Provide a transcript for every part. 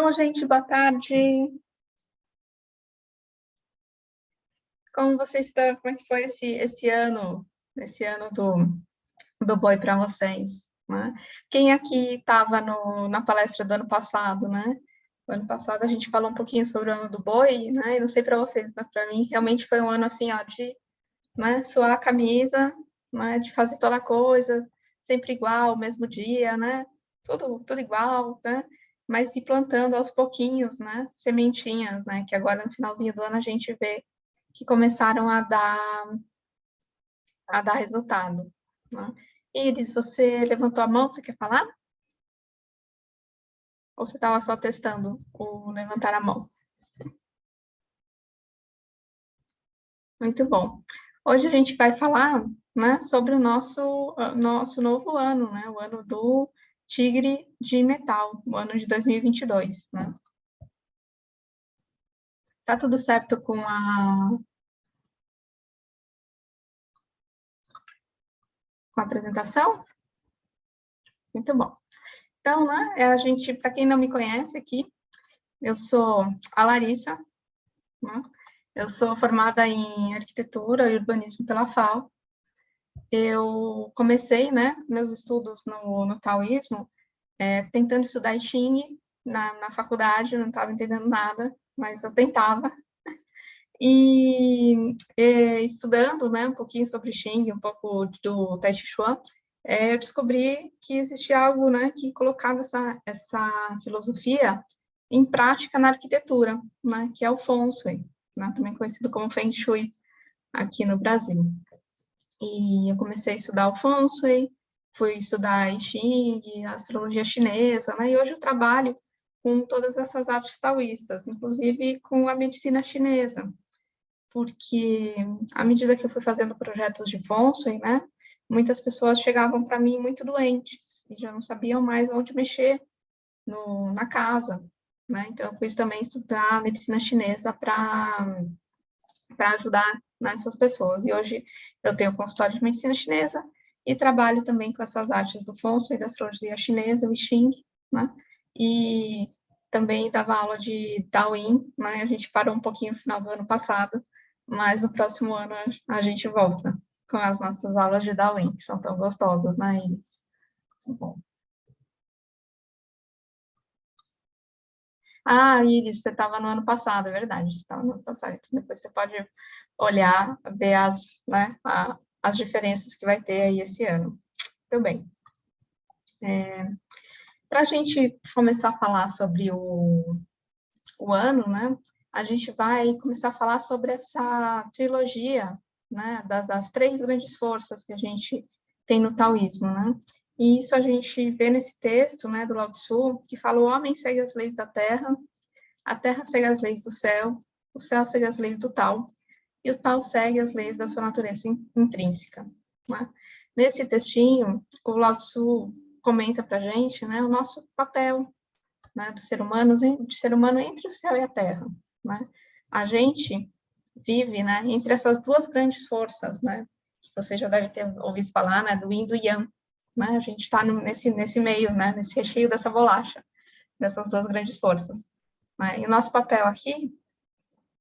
Bom, gente, boa tarde. Como vocês estão? Como é que foi esse ano do boi para vocês, né? Quem aqui estava na palestra do ano passado, né? O ano passado a gente falou um pouquinho sobre o ano do boi, né? E não sei para vocês, mas para mim realmente foi um ano assim, ó, de, né, suar a camisa, né, de fazer toda a coisa sempre igual, mesmo dia, né? Tudo igual, né? Mas ir plantando aos pouquinhos, né? Sementinhas, né? Que agora no finalzinho do ano a gente vê que começaram a dar resultado, né? Iris, você levantou a mão, você quer falar? Ou você estava só testando o levantar a mão? Muito bom. Hoje a gente vai falar, né, sobre o nosso novo ano, né? O ano do Tigre de Metal, o ano de 2022, né? Tá tudo certo com a apresentação? Muito bom. Então, né, para quem não me conhece aqui, eu sou a Larissa, né? Eu sou formada em arquitetura e urbanismo pela FAO. Eu comecei, né, meus estudos no taoísmo, tentando estudar I Ching na faculdade, não estava entendendo nada, mas eu tentava. E estudando, né, um pouquinho sobre Xing, um pouco do Tai Chi Chuan, eu descobri que existia algo, né, que colocava essa filosofia em prática na arquitetura, né, que é o Feng Shui, né, também conhecido como Feng Shui aqui no Brasil. E eu comecei a estudar o Feng Shui, fui estudar I Ching, astrologia chinesa, né, e hoje eu trabalho com todas essas artes taoístas, inclusive com a medicina chinesa, porque à medida que eu fui fazendo projetos de Feng Shui, né, muitas pessoas chegavam para mim muito doentes e já não sabiam mais onde mexer na casa, né? Então eu fui também estudar medicina chinesa para ajudar nessas pessoas. E hoje eu tenho consultório de medicina chinesa e trabalho também com essas artes do Feng Shui, da astrologia chinesa, o I Ching, né? E também dava aula de Daoyin, né? A gente parou um pouquinho no final do ano passado, mas no próximo ano a gente volta com as nossas aulas de Daoyin, que são tão gostosas, né, Iris? Bom. Ah, Iris, você estava no ano passado, é verdade, você estava no ano passado. Então depois você pode olhar, ver as diferenças que vai ter aí esse ano. Muito bem. Para a gente começar a falar sobre o ano, né, a gente vai começar a falar sobre essa trilogia, né, das três grandes forças que a gente tem no taoísmo, né? E isso a gente vê nesse texto, né, do Lao Tzu, que fala: o homem segue as leis da terra, a terra segue as leis do céu, o céu segue as leis do Tao, e o Tao segue as leis da sua natureza intrínseca, né? Nesse textinho, o Lao Tzu comenta para a gente, né, o nosso papel, né, de ser humano entre o céu e a terra, né? A gente vive, né, entre essas duas grandes forças, né, que você já deve ter ouvido falar, né, do Yin e do Yang, né? A gente está nesse meio, né, nesse recheio dessa bolacha, dessas duas grandes forças, né? E o nosso papel aqui,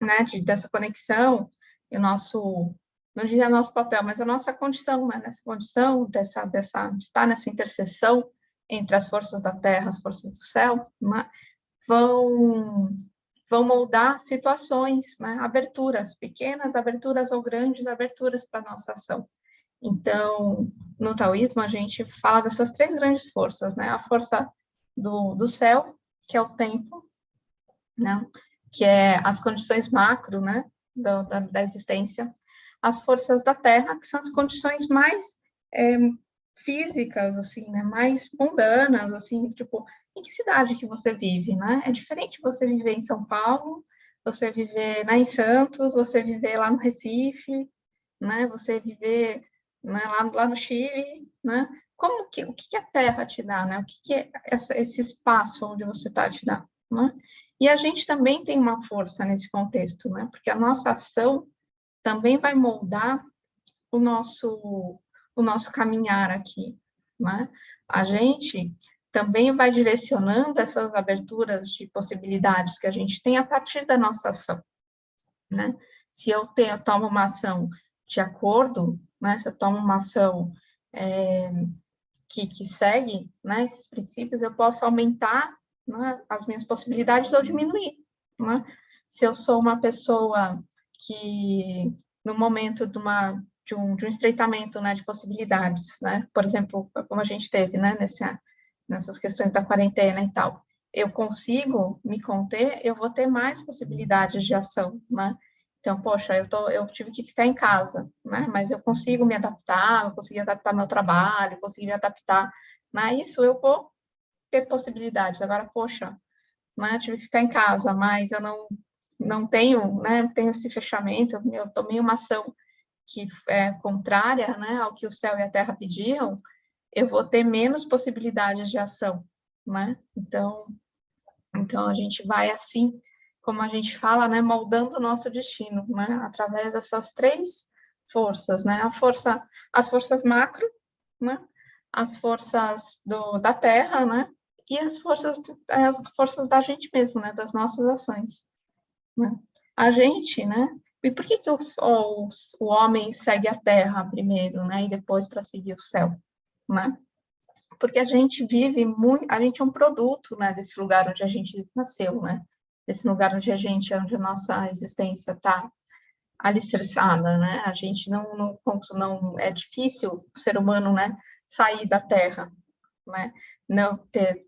né, dessa conexão, e o nosso, não diria nosso papel, mas a nossa condição, né, nessa condição de estar nessa interseção entre as forças da terra, as forças do céu, né, vão moldar situações, né, aberturas, pequenas aberturas ou grandes aberturas para a nossa ação. Então, no taoísmo, a gente fala dessas três grandes forças, né, a força do céu, que é o tempo, né, que é as condições macro, né, da existência, as forças da terra, que são as condições mais físicas, assim, né, mais mundanas, assim, tipo, em que cidade que você vive, né? É diferente você viver em São Paulo, você viver em Santos, você viver lá no Recife, né? Você viver, né, lá no Chile, né? O que a terra te dá, né? O que esse espaço onde você está te dá, né? E a gente também tem uma força nesse contexto, né? Porque a nossa ação também vai moldar o nosso caminhar aqui, né? A gente também vai direcionando essas aberturas de possibilidades que a gente tem a partir da nossa ação, né? Se eu tomo uma ação de acordo, né? Se eu tomo uma ação que segue, né, esses princípios, eu posso aumentar, né, as minhas possibilidades ou diminuir, né? Se eu sou uma pessoa que, no momento de um estreitamento, né, de possibilidades, né, por exemplo, como a gente teve, né, nessas questões da quarentena e tal, eu consigo me conter, eu vou ter mais possibilidades de ação, né? Então, poxa, eu tive que ficar em casa, né? Mas eu consigo me adaptar, eu consegui adaptar meu trabalho, eu consegui me adaptar, né? Isso eu vou ter possibilidades. Agora, poxa, né? Eu tive que ficar em casa, mas eu não tenho, né? Tenho esse fechamento, eu tomei uma ação que é contrária, né? Ao que o céu e a terra pediam, eu vou ter menos possibilidades de ação, né? Então a gente vai assim, como a gente fala, né, moldando o nosso destino, né, através dessas três forças, né, as forças macro, né, as forças da Terra, né, e as forças da gente mesmo, né, das nossas ações, né. A gente, né, e por que o homem segue a Terra primeiro, né, e depois para seguir o céu, né? Porque a gente vive muito, a gente é um produto, né, desse lugar onde a gente nasceu, né, desse lugar onde a nossa existência está alicerçada, né, a gente não é difícil o ser humano, né, sair da Terra, né,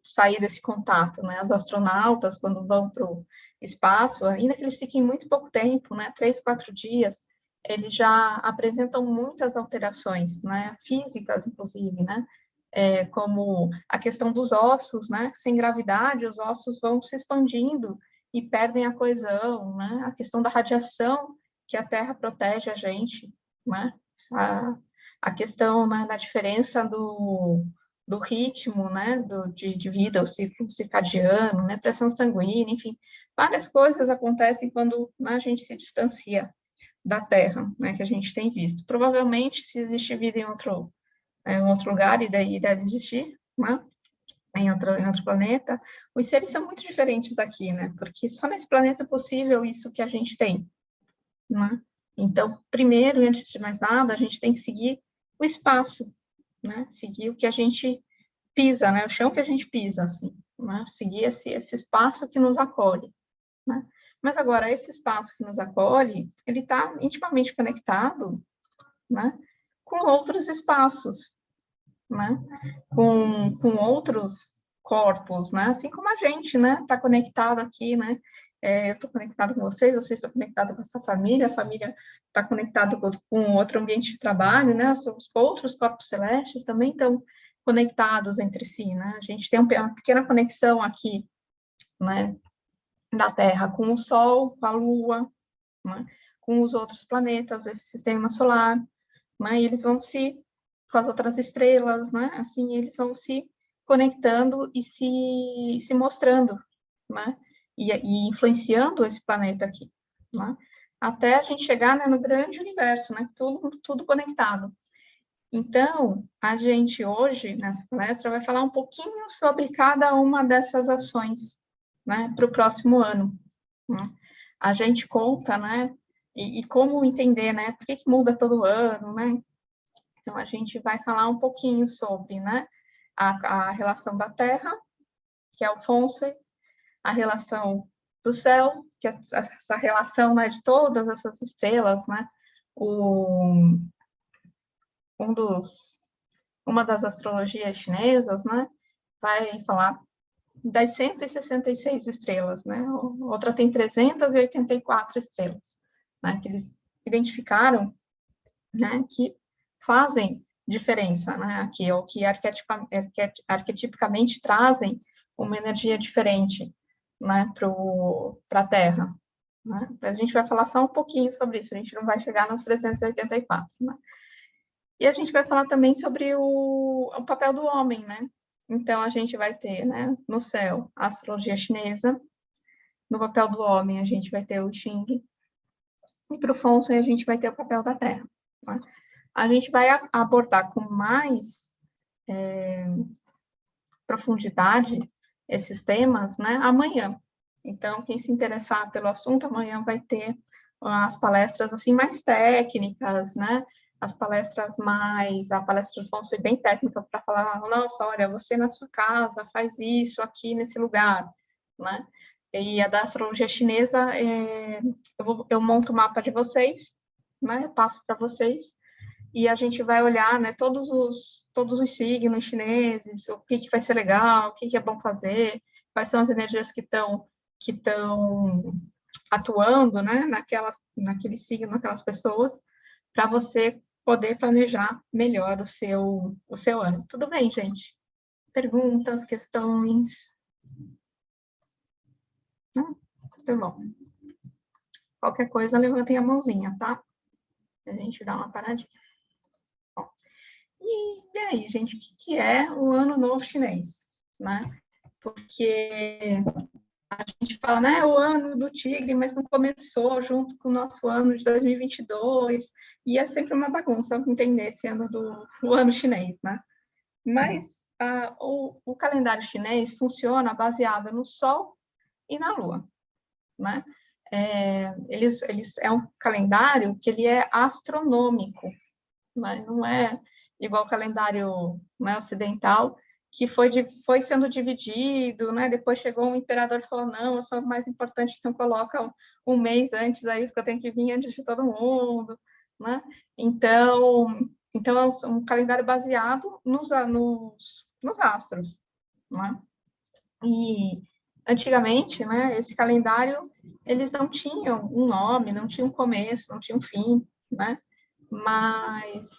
sair desse contato, né, os astronautas, quando vão para o espaço, ainda que eles fiquem muito pouco tempo, né, 3, 4 dias, eles já apresentam muitas alterações, né, físicas, inclusive, né, como a questão dos ossos, né? Sem gravidade, os ossos vão se expandindo e perdem a coesão, né? A questão da radiação, que a Terra protege a gente, né? A questão, né, da diferença do ritmo, né, de vida, o ciclo circadiano, né, pressão sanguínea, enfim, várias coisas acontecem quando, né, a gente se distancia da Terra, né, que a gente tem visto. Provavelmente, se existe vida em outro lugar, e daí deve existir, né? Em outro planeta, os seres são muito diferentes daqui, né? Porque só nesse planeta é possível isso que a gente tem, né? Então, primeiro, e antes de mais nada, a gente tem que seguir o espaço, né? Seguir o que a gente pisa, né? O chão que a gente pisa, assim, né? Seguir esse espaço que nos acolhe, né? Mas agora, esse espaço que nos acolhe, ele está intimamente conectado, né? Com outros espaços, né? Com outros corpos, né? Assim como a gente, né? Está conectado aqui, né? Eu estou conectado com vocês estão conectados com essa família, a família está conectada com outro ambiente de trabalho, né? Os outros corpos celestes também estão conectados entre si, né? A gente tem uma pequena conexão aqui, né? Da Terra com o Sol, com a Lua, né? Com os outros planetas desse sistema solar, né? E eles vão com as outras estrelas, né? Assim, eles vão se conectando e se mostrando, né? E influenciando esse planeta aqui, né? Até a gente chegar, né, no grande universo, né? Tudo conectado. Então, a gente hoje, nessa palestra, vai falar um pouquinho sobre cada uma dessas ações, né? Para o próximo ano, né? A gente conta, né? E como entender, né? Por que muda todo ano, né? Então, a gente vai falar um pouquinho sobre, né, a relação da Terra, que é o Feng, a relação do céu, que é essa relação, né, de todas essas estrelas, né, um uma das astrologias chinesas, né, vai falar das 166 estrelas, né, outra tem 384 estrelas, né, que eles identificaram, né, que fazem diferença, né, aqui, ou que arquetipicamente trazem uma energia diferente, né, para a Terra, né? A gente vai falar só um pouquinho sobre isso, a gente não vai chegar nos 384, né? E a gente vai falar também sobre o papel do homem, né? Então, a gente vai ter, né, no céu, a astrologia chinesa, no papel do homem a gente vai ter o Xing, e para o Feng a gente vai ter o papel da Terra, né? A gente vai abordar com mais profundidade esses temas, né, amanhã. Então, quem se interessar pelo assunto, amanhã vai ter as palestras, assim, mais técnicas, né, as palestras mais... A palestra do Afonso foi bem técnica para falar, nossa, olha, você na sua casa faz isso aqui nesse lugar, né? E a da astrologia chinesa, eu monto o mapa de vocês, né, passo para vocês, e a gente vai olhar, né, todos os signos chineses, o que vai ser legal, o que é bom fazer, quais são as energias que estão atuando, né, naquele signo, naquelas pessoas, para você poder planejar melhor o seu ano. Tudo bem, gente? Perguntas, questões? Tudo bom. Qualquer coisa, levantem a mãozinha, tá? A gente dá uma paradinha. Bom, e aí, gente, o que é o Ano Novo Chinês, né? Porque a gente fala, né, o ano do tigre, mas não começou junto com o nosso ano de 2022, e é sempre uma bagunça entender esse ano o ano chinês, né? Mas o calendário chinês funciona baseado no Sol e na Lua, né? É um calendário que ele é astronômico, mas não é igual o calendário, né, ocidental, que foi sendo dividido, né? Depois chegou um imperador e falou, não, eu sou o mais importante, então coloca um mês antes aí, porque eu tenho que vir antes de todo mundo, né? Então é um calendário baseado nos astros, né? E antigamente, né, esse calendário, eles não tinham um nome, não tinham um começo, não tinham um fim, né? Mas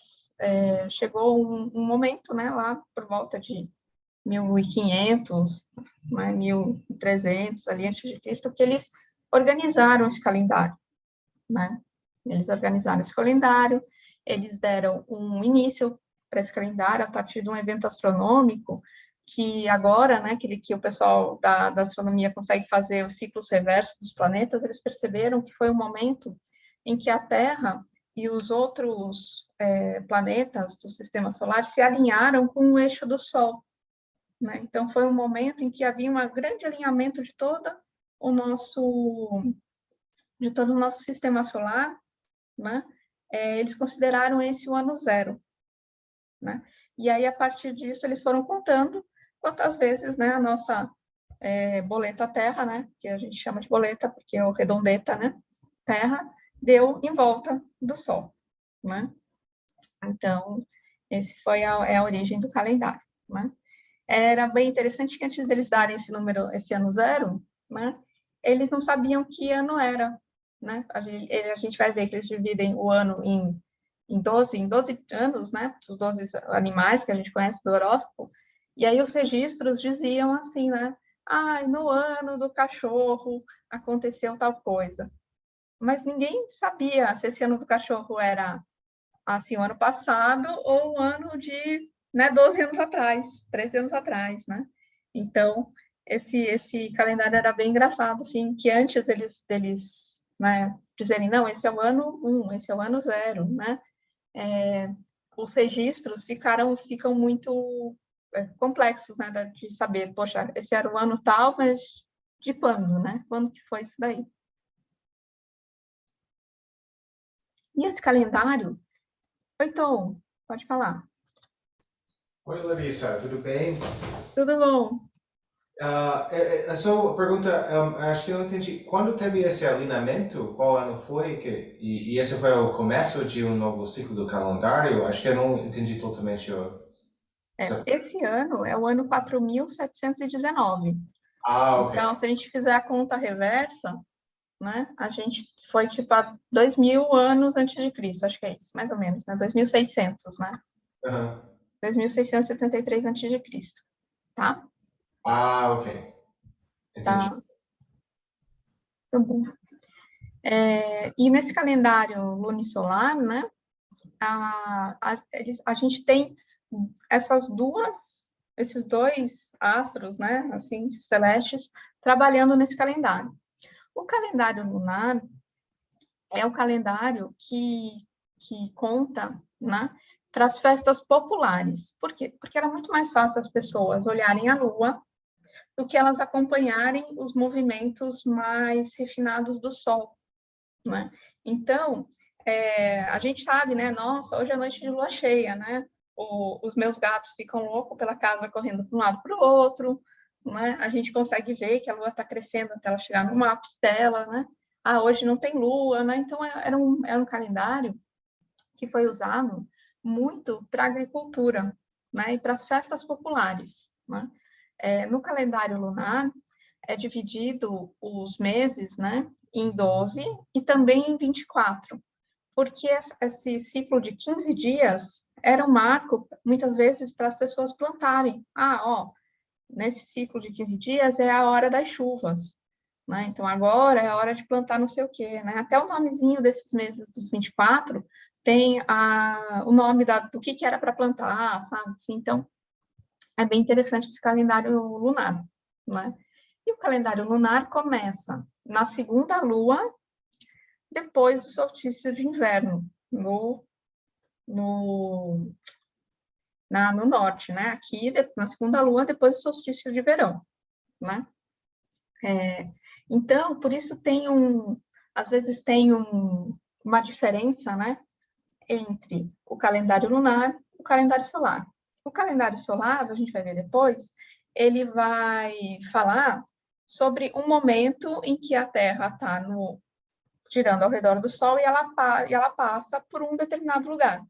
chegou um momento, né, lá por volta de 1500, né, 1300, ali antes de Cristo, que eles organizaram esse calendário, né? Eles organizaram esse calendário, eles deram um início para esse calendário a partir de um evento astronômico que agora, né, que o pessoal da astronomia consegue fazer os ciclos reversos dos planetas, eles perceberam que foi um momento em que a Terra e os outros planetas do sistema solar se alinharam com o eixo do Sol, né? Então, foi um momento em que havia um grande alinhamento de todo o nosso sistema solar, né? Eles consideraram esse o ano zero, né? E aí, a partir disso, eles foram contando quantas vezes, né, a nossa boleta Terra, né, que a gente chama de boleta, porque é o redondeta, né, Terra, deu em volta do Sol, né? Então, esse foi a origem do calendário, né? Era bem interessante que antes deles darem esse número, esse ano zero, né, eles não sabiam que ano era, né? A gente vai ver que eles dividem o ano em 12 anos, né? Os 12 animais que a gente conhece do horóscopo. E aí os registros diziam assim, né? No ano do cachorro aconteceu tal coisa. Mas ninguém sabia se esse ano do cachorro era assim, o ano passado ou o ano de, né, 12 anos atrás, 13 anos atrás, né? Então, esse calendário era bem engraçado, assim, que antes deles né, dizerem, não, esse é o ano 1, esse é o ano 0, né? Os registros ficam muito complexos, né, de saber, poxa, esse era o ano tal, mas de quando, né? Quando que foi isso daí? E esse calendário, então, pode falar. Oi, Larissa, tudo bem? Tudo bom? Só uma pergunta, acho que eu não entendi. Quando teve esse alinhamento, qual ano foi? E esse foi o começo de um novo ciclo do calendário? Acho que eu não entendi totalmente. Esse ano é o ano 4719. Ok. Então, se a gente fizer a conta reversa, né, a gente foi tipo a 2000 anos antes de Cristo, acho que é isso, mais ou menos, né? 2600, né? Aham. 2673 antes de Cristo, tá? Ok. Entendi. Tá, tá bom. E nesse calendário lunisolar, né, a gente tem esses dois astros, né, assim, celestes, trabalhando nesse calendário. O calendário lunar é o calendário que conta, né, para as festas populares. Por quê? Porque era muito mais fácil as pessoas olharem a Lua do que elas acompanharem os movimentos mais refinados do Sol, né? Então, a gente sabe, né? Nossa, hoje é noite de lua cheia, né? Os meus gatos ficam loucos pela casa, correndo para um lado para o outro, né? A gente consegue ver que a lua está crescendo até ela chegar no ápice dela, né? Ah, hoje não tem lua, né? Então, era um calendário que foi usado muito para a agricultura, né? E para as festas populares, né? No calendário lunar, é dividido os meses, né, em 12 e também em 24, porque esse ciclo de 15 dias era um marco, muitas vezes, para as pessoas plantarem. Ah, ó, nesse ciclo de 15 dias é a hora das chuvas, né? Então, agora é a hora de plantar não sei o quê, né? Até o nomezinho desses meses dos 24 tem o nome do que era para plantar, sabe? Assim, então, é bem interessante esse calendário lunar, né? E o calendário lunar começa na segunda lua, depois do solstício de inverno, no norte, né? Aqui, na segunda lua, depois do solstício de verão, né? Então, por isso às vezes tem uma diferença, né? Entre o calendário lunar e o calendário solar. O calendário solar, a gente vai ver depois, ele vai falar sobre um momento em que a Terra está girando ao redor do Sol e ela passa por um determinado lugar.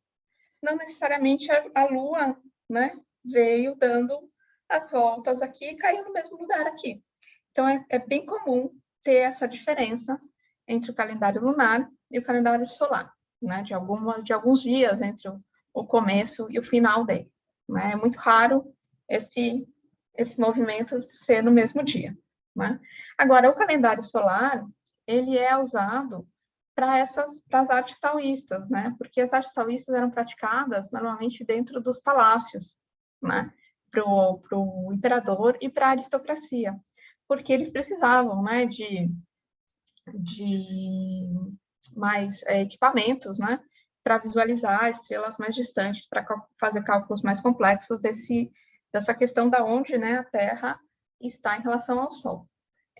Não necessariamente a Lua, né, veio dando as voltas aqui e caiu no mesmo lugar aqui. Então, é bem comum ter essa diferença entre o calendário lunar e o calendário solar, né, de alguns dias entre o começo e o final dele, né? É muito raro esse movimento ser no mesmo dia, né? Agora, o calendário solar, ele é usado para as artes taoístas, né? Porque as artes taoístas eram praticadas normalmente dentro dos palácios, né? Para o imperador e para a aristocracia, porque eles precisavam, né, de mais equipamentos, né, para visualizar estrelas mais distantes, para fazer cálculos mais complexos dessa questão da onde, né, a Terra está em relação ao Sol.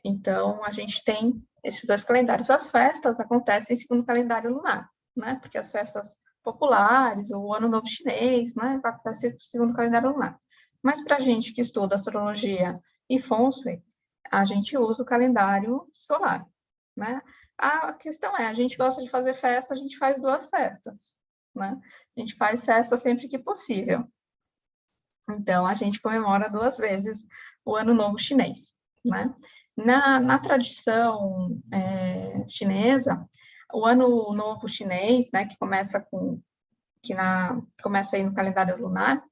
Então, a gente tem esses dois calendários. As festas acontecem segundo o calendário lunar, né, porque as festas populares, o Ano Novo Chinês, né, acontece segundo o calendário lunar. Mas para a gente que estuda astrologia e Feng Shui, a gente usa o calendário solar, né? A questão é, a gente gosta de fazer festa, a gente faz 2 festas, né? A gente faz festa sempre que possível. Então, a gente comemora 2 vezes o Ano Novo Chinês, né? Na tradição chinesa, o Ano Novo Chinês, né, que começa começa aí no calendário lunar,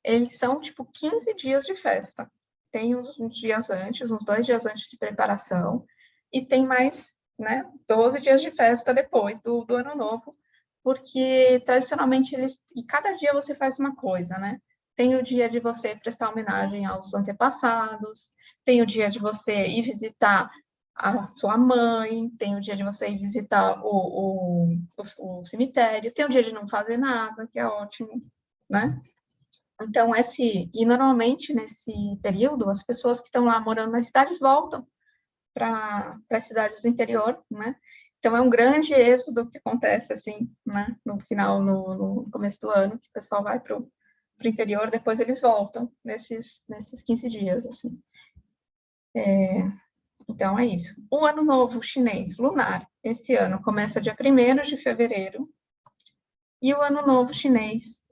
eles são, tipo, 15 dias de festa. Tem uns dias antes, uns 2 dias antes de preparação, e tem mais, né, 12 dias de festa depois do Ano Novo, porque, tradicionalmente, e cada dia você faz uma coisa, né? Tem o dia de você prestar homenagem aos antepassados, tem o dia de você ir visitar a sua mãe, tem o dia de você ir visitar o cemitério, tem o dia de não fazer nada, que é ótimo, né? Então, e normalmente nesse período, as pessoas que estão lá morando nas cidades voltam para as cidades do interior, né? Então, é um grande êxodo que acontece, assim, né? No final, no começo do ano, que o pessoal vai para o interior, depois eles voltam nesses 15 dias, assim. Então, é isso. O Ano Novo Chinês lunar, esse ano, começa dia 1º de fevereiro, e o Ano Novo Chinês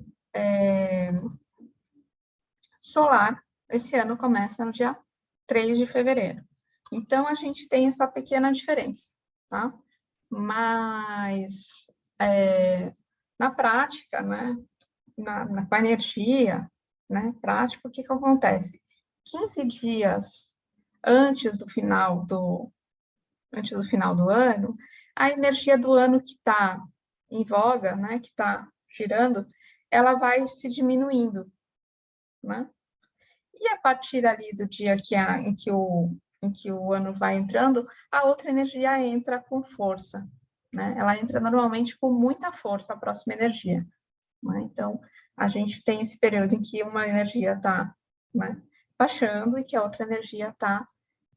solar, esse ano, começa no dia 3 de fevereiro. Então, a gente tem essa pequena diferença, tá? Mas, na prática, né, com a energia, né, prática, o que acontece? 15 dias antes do final do ano, a energia do ano que está em voga, né, que está girando, ela vai se diminuindo, né? E a partir ali do dia em que o ano vai entrando, a outra energia entra com força, né? Ela entra normalmente com muita força, a próxima energia. né? Então, a gente tem esse período em que uma energia está, né, baixando e que a outra energia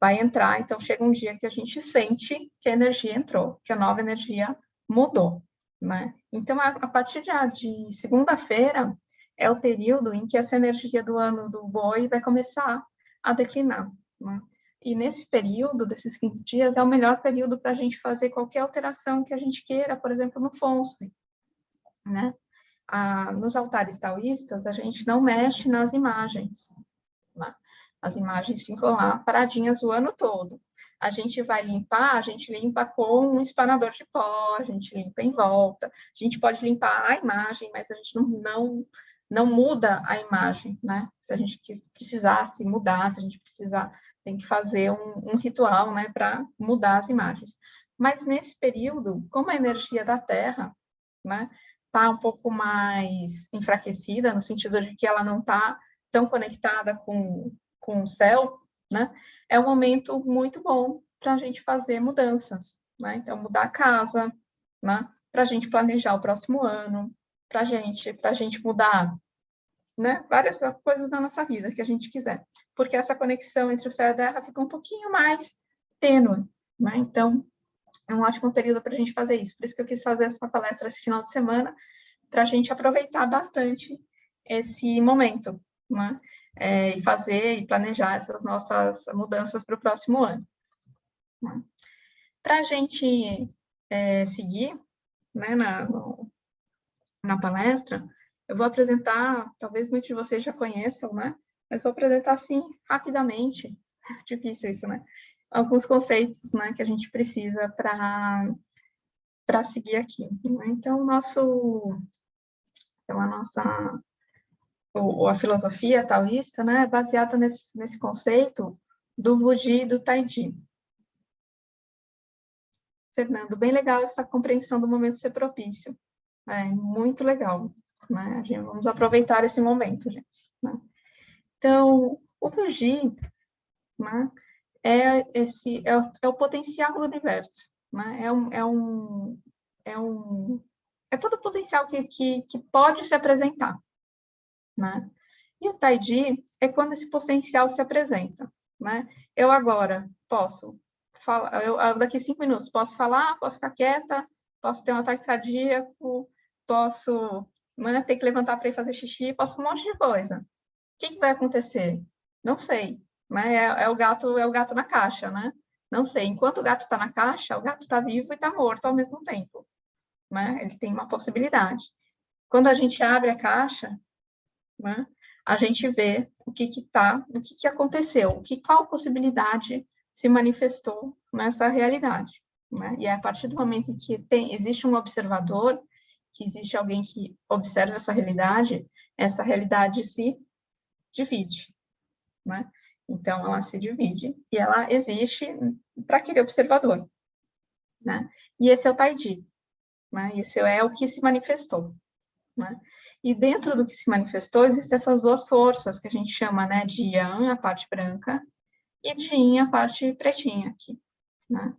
vai entrar. Então, chega um dia que a gente sente que a energia entrou, que a nova energia mudou, né? Então, a partir de segunda-feira é o período em que essa energia do ano do boi vai começar a declinar, né? E nesse período, desses 15 dias, é o melhor período para a gente fazer qualquer alteração que a gente queira, por exemplo, no Feng Shui, né? Nos altares taoístas, a gente não mexe nas imagens, né? As imagens ficam lá paradinhas o ano todo. A gente vai limpar, a gente limpa com um espanador de pó, a gente limpa em volta, a gente pode limpar a imagem, mas a gente não muda a imagem, né? Se a gente precisasse mudar, se a gente precisar, tem que fazer um ritual, né, para mudar as imagens. Mas nesse período, como a energia da Terra, né, está um pouco mais enfraquecida, no sentido de que ela não está tão conectada com o céu, né, é um momento muito bom para a gente fazer mudanças, né? Então, mudar a casa, né, para a gente planejar o próximo ano, para a gente mudar, né, várias coisas na nossa vida que a gente quiser, porque essa conexão entre o céu e a terra fica um pouquinho mais tênue, né? Então, é um ótimo período para a gente fazer isso. Por isso que eu quis fazer essa palestra esse final de semana, para a gente aproveitar bastante esse momento, né? E fazer e planejar essas nossas mudanças para o próximo ano. Né? Para a gente seguir, né, na palestra, eu vou apresentar, talvez muitos de vocês já conheçam, né? Mas vou apresentar, assim, rapidamente, difícil isso, né? Alguns conceitos, né, que a gente precisa para seguir aqui. Né? Então, a filosofia taoísta, né, é baseada nesse conceito do Wuji e do Taiji. Fernando, bem legal essa compreensão do momento ser propício. Muito legal. Né? Vamos aproveitar esse momento, gente. Né? Então, o Wuji, né, é o potencial do universo. Né? É todo o potencial que pode se apresentar. Né? E o Taiji é quando esse potencial se apresenta. Né? Eu agora posso falar, daqui 5 minutos posso falar, posso ficar quieta, posso ter um ataque cardíaco, posso, né, ter que levantar para ir fazer xixi, posso um monte de coisa. O que vai acontecer? Não sei. Né? É o gato na caixa, né? Não sei. Enquanto o gato está na caixa, o gato está vivo e está morto ao mesmo tempo. Né? Ele tem uma possibilidade. Quando a gente abre a caixa, né, a gente vê o que aconteceu, qual possibilidade se manifestou nessa realidade. Né? E é a partir do momento em que existe um observador, que existe alguém que observa essa realidade se divide. Né? Então, ela se divide e ela existe para aquele observador. Né? E esse é o Taiji. Né? Esse é o que se manifestou. Né? E dentro do que se manifestou, existem essas duas forças que a gente chama, né, de Yang, a parte branca, e de Yin, a parte pretinha aqui. Né?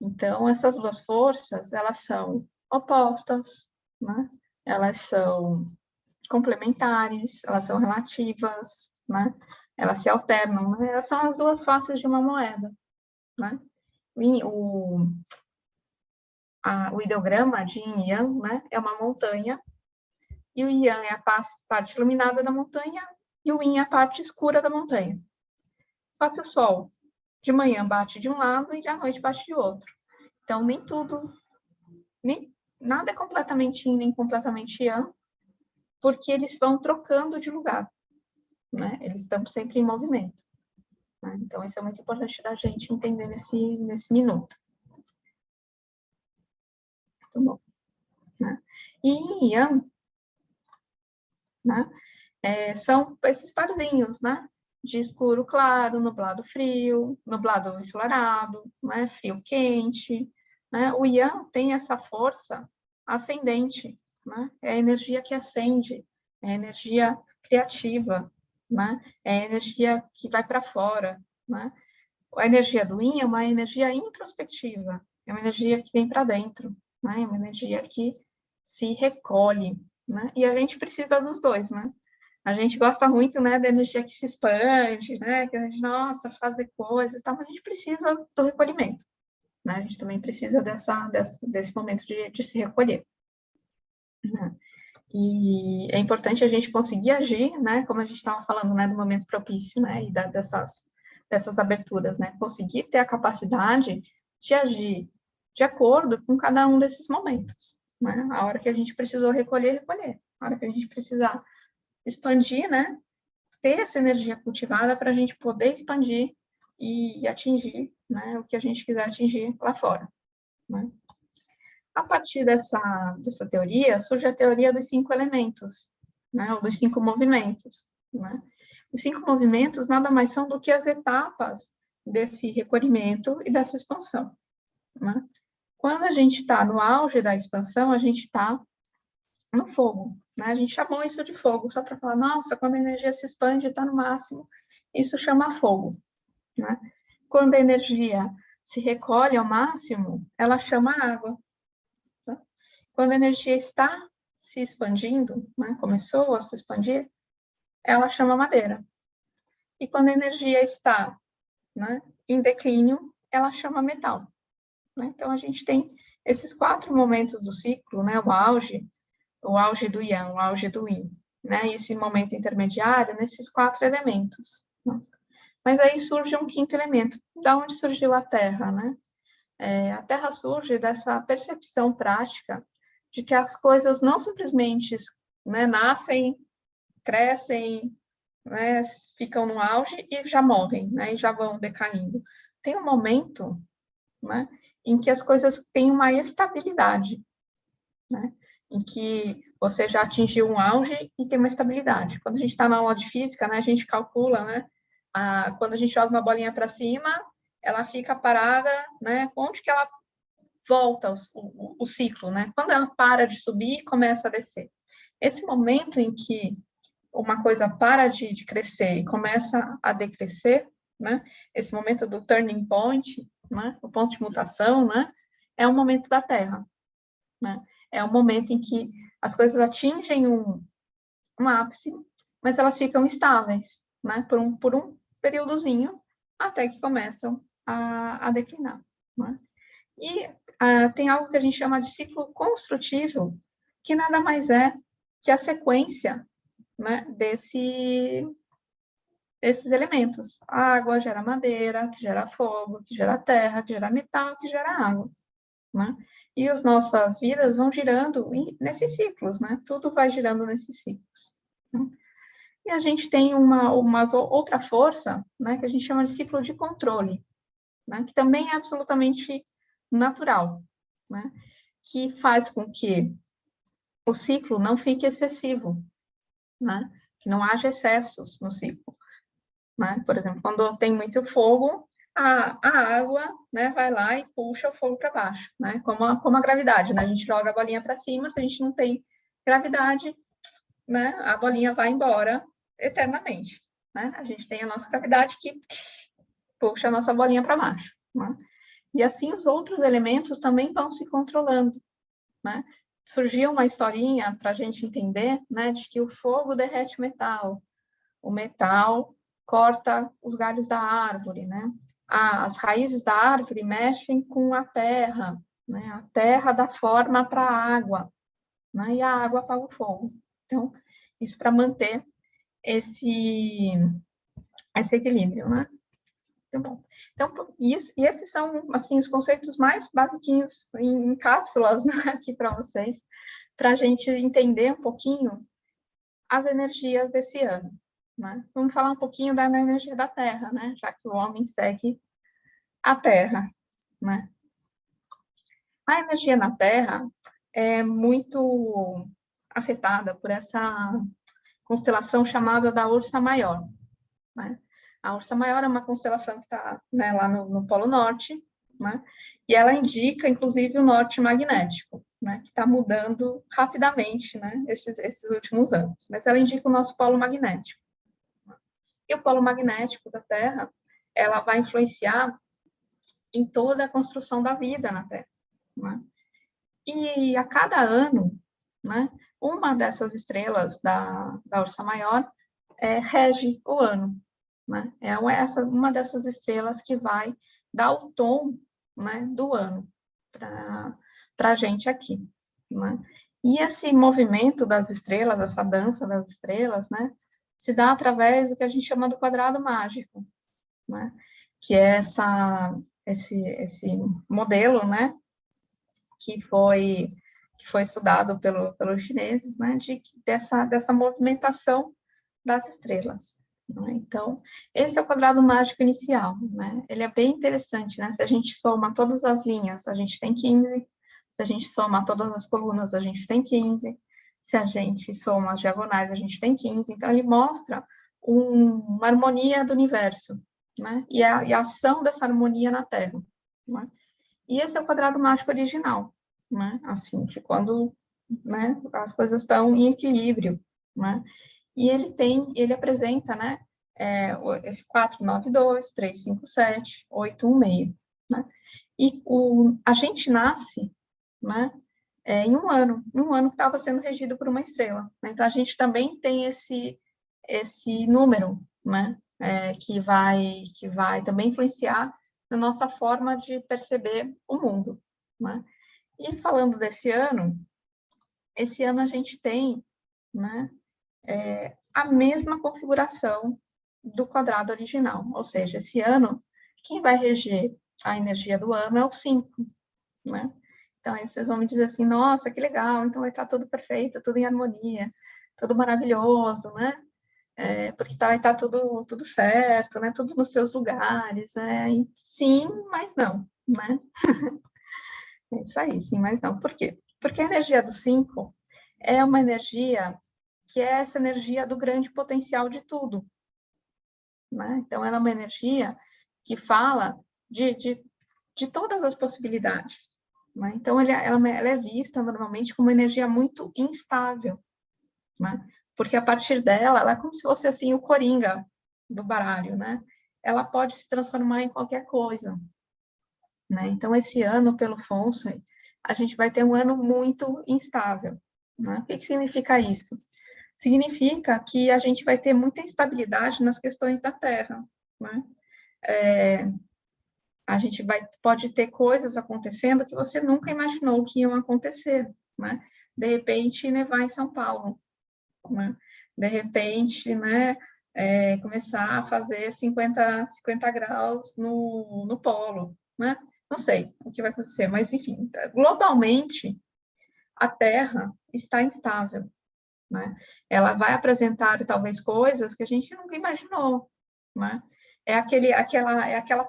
Então, essas duas forças, elas são opostas, né? Elas são complementares, elas são relativas, né? Elas se alternam, né? Elas são as duas faces de uma moeda. Né? O ideograma de Yin e Yang, né, é uma montanha, e o Yang é a parte iluminada da montanha, e o Yin é a parte escura da montanha. Só que o Sol, de manhã, bate de um lado e à noite bate de outro. Então, nada é completamente Yin, nem completamente Yang, porque eles vão trocando de lugar. Né? Eles estão sempre em movimento. Né? Então, isso é muito importante da gente entender nesse minuto. Tá bom. Né? E Yang, né, são esses parzinhos, né? De escuro claro, nublado frio, nublado ensolarado, né? Frio quente. Né? O Yang tem essa força ascendente, né? É a energia que acende, é a energia criativa, né? É a energia que vai para fora. Né? A energia do Yin é uma energia introspectiva, é uma energia que vem para dentro, né? É uma energia que se recolhe, né? E a gente precisa dos dois, né? A gente gosta muito, né, da energia que se expande, né? Que a gente, nossa, fazer coisas, tá? Mas a gente precisa do recolhimento, né? A gente também precisa desse momento de se recolher, né? E é importante a gente conseguir agir, né? Como a gente estava falando, né, do momento propício, né? E dessas aberturas, né? Conseguir ter a capacidade de agir de acordo com cada um desses momentos, né? A hora que a gente precisou recolher, recolher. A hora que a gente precisar expandir, né? Ter essa energia cultivada para a gente poder expandir e atingir, né? O que a gente quiser atingir lá fora, né? A partir dessa teoria, surge a teoria dos 5 elementos, né? Ou dos 5 movimentos, né? Os 5 movimentos nada mais são do que as etapas desse recolhimento e dessa expansão, né? Quando a gente está no auge da expansão, a gente está no fogo, né? A gente chamou isso de fogo, só para falar, nossa, quando a energia se expande, está no máximo, isso chama fogo, né? Quando a energia se recolhe ao máximo, ela chama água. Tá? Quando a energia está se expandindo, né? Começou a se expandir, ela chama madeira. E quando a energia está, né, em declínio, ela chama metal. Né? Então, a gente tem esses 4 momentos do ciclo, né? O auge do Yang, o auge do Yin, né? E esse momento intermediário nesses 4 elementos. Né? Mas aí surge um 5º elemento. Da onde surgiu a Terra, né? A Terra surge dessa percepção prática de que as coisas não simplesmente, né, nascem, crescem, né, ficam no auge e já morrem, né, e já vão decaindo. Tem um momento, né, em que as coisas têm uma estabilidade, né, em que você já atingiu um auge e tem uma estabilidade. Quando a gente está na aula de física, né, a gente calcula, né, quando a gente joga uma bolinha para cima, ela fica parada, né, onde que ela volta o ciclo, né? Quando ela para de subir, começa a descer. Esse momento em que uma coisa para de crescer e começa a decrescer, né? Esse momento do turning point, né? O ponto de mutação, né? É um momento da Terra, né? É um momento em que as coisas atingem um ápice, mas elas ficam estáveis, né? Por um períodozinho, até que começam a declinar, né? E tem algo que a gente chama de ciclo construtivo, que nada mais é que a sequência, né, desses elementos. A água gera madeira, que gera fogo, que gera terra, que gera metal, que gera água. Né? E as nossas vidas vão girando nesses ciclos, né? Tudo vai girando nesses ciclos. Né? E a gente tem uma outra força, né, que a gente chama de ciclo de controle, né, que também é absolutamente natural, né, que faz com que o ciclo não fique excessivo, né, que não haja excessos no ciclo. Né? Por exemplo, quando tem muito fogo, a água, né, vai lá e puxa o fogo para baixo, né, como a gravidade, né, a gente joga a bolinha para cima, se a gente não tem gravidade, né, a bolinha vai embora eternamente. Né? A gente tem a nossa gravidade que puxa a nossa bolinha para baixo. Né? E assim os outros elementos também vão se controlando. Né? Surgiu uma historinha para a gente entender, né, de que o fogo derrete o metal corta os galhos da árvore, né? As raízes da árvore mexem com a terra, né? A terra dá forma para a água, né? E a água apaga o fogo. Então, isso para manter esse equilíbrio, né? Muito bom. Então, e esses são, assim, os conceitos mais basiquinhos em cápsulas, né, aqui para vocês, para a gente entender um pouquinho as energias desse ano. Né? Vamos falar um pouquinho da energia da Terra, né? Já que o homem segue a Terra. Né? A energia na Terra é muito afetada por essa constelação chamada da Ursa Maior. Né? A Ursa Maior é uma constelação que está, né, lá no Polo Norte, né? E ela indica, inclusive, o norte magnético, né, que está mudando rapidamente, né, esses últimos anos. Mas ela indica o nosso polo magnético. E o polo magnético da Terra, ela vai influenciar em toda a construção da vida na Terra. Né? E a cada ano, né? Uma dessas estrelas da Ursa Maior rege o ano, né? É uma dessas estrelas que vai dar o tom, né, do ano para a gente aqui, né? E esse movimento das estrelas, essa dança das estrelas, né, se dá através do que a gente chama do quadrado mágico, né? Que é esse modelo, né, que foi estudado pelos chineses, né, dessa movimentação das estrelas. Né? Então, esse é o quadrado mágico inicial, né? Ele é bem interessante, né? Se a gente soma todas as linhas, a gente tem 15. Se a gente soma todas as colunas, a gente tem 15. Se a gente soma as diagonais, a gente tem 15. Então, ele mostra uma harmonia do universo, né? E a ação dessa harmonia na Terra, né? E esse é o quadrado mágico original, né? Assim, de quando, né, as coisas estão em equilíbrio, né? E ele apresenta, né, esse 4, 9, 2, 3, 5, 7, 8, 1, meio, né? E a gente nasce, né, em um ano que estava sendo regido por uma estrela, né? Então, a gente também tem esse número, né, que vai também influenciar na nossa forma de perceber o mundo, né? E falando desse ano, esse ano a gente tem, né, a mesma configuração do quadrado original, ou seja, esse ano, quem vai reger a energia do ano é o 5, né? Então, aí vocês vão me dizer assim, nossa, que legal, então vai estar tudo perfeito, tudo em harmonia, tudo maravilhoso, né? Porque vai estar tudo certo, né? Tudo nos seus lugares, né? E sim, mas não, né? É isso aí, sim, mas não. Por quê? Porque a energia do 5 é uma energia que é essa energia do grande potencial de tudo, né? Então, ela é uma energia que fala de todas as possibilidades, né? Então, ela é vista normalmente como uma energia muito instável, né? Porque a partir dela, ela é como se fosse assim o coringa do baralho, né? Ela pode se transformar em qualquer coisa, né? Então, esse ano, pelo Feng a gente vai ter um ano muito instável, né? O que significa isso? Significa que a gente vai ter muita instabilidade nas questões da Terra, né? A gente pode ter coisas acontecendo que você nunca imaginou que iam acontecer, né? De repente, nevar em São Paulo, né? De repente, né, começar a fazer 50 graus no polo, né? Não sei o que vai acontecer, mas, enfim, globalmente, a Terra está instável, né? Ela vai apresentar, talvez, coisas que a gente nunca imaginou, né? É aquela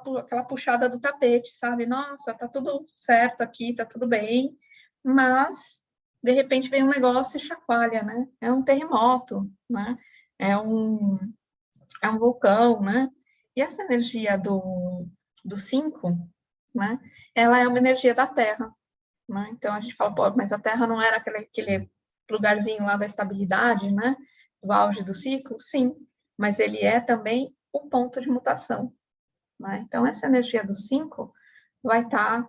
puxada do tapete, sabe? Nossa, tá tudo certo aqui, tá tudo bem, mas de repente vem um negócio e chacoalha, né? É um terremoto, né? É um vulcão, né? E essa energia do 5, né? Ela é uma energia da Terra, né? Então a gente fala, pô, mas a Terra não era aquele lugarzinho lá da estabilidade, né? Do auge do ciclo? Sim, mas ele é também o ponto de mutação, né? Então, essa energia do 5 vai estar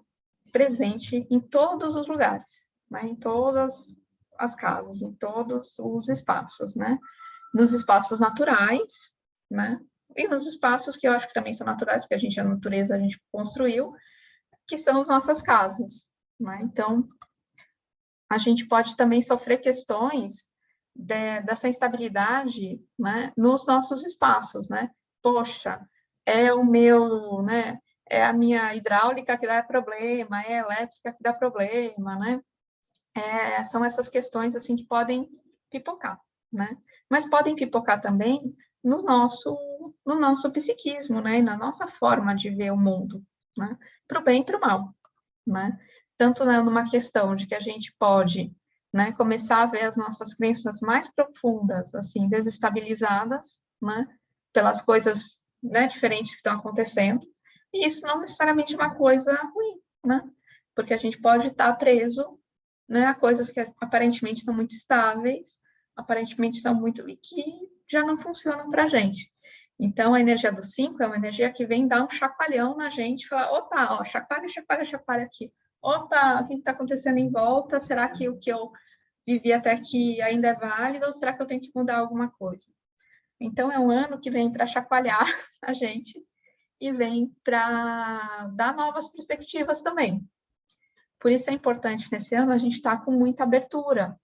presente em todos os lugares, né? Em todas as casas, em todos os espaços, né? Nos espaços naturais, né? E nos espaços que eu acho que também são naturais, porque a natureza a gente construiu, que são as nossas casas, né? Então, a gente pode também sofrer questões dessa instabilidade, né, nos nossos espaços, né? Poxa, é o meu, né? É a minha hidráulica que dá problema, é a elétrica que dá problema, né? São essas questões assim que podem pipocar, né? Mas podem pipocar também no nosso psiquismo, né? E na nossa forma de ver o mundo, né? Para o bem e para o mal, né? Tanto numa questão de que a gente pode, né, começar a ver as nossas crenças mais profundas, assim, desestabilizadas, né, pelas coisas, né, diferentes que estão acontecendo, e isso não necessariamente é uma coisa ruim, né, porque a gente pode estar preso, né, a coisas que aparentemente estão muito estáveis, aparentemente estão muito, e que já não funcionam para a gente. Então, a energia do 5 é uma energia que vem dar um chacoalhão na gente, falar, opa, ó, chacoalha, chacoalha, chacoalha aqui. Opa, o que está acontecendo em volta? Será que o que eu vivi até aqui ainda é válido ou será que eu tenho que mudar alguma coisa? Então, é um ano que vem para chacoalhar a gente e vem para dar novas perspectivas também. Por isso é importante, nesse ano, a gente estar com muita abertura,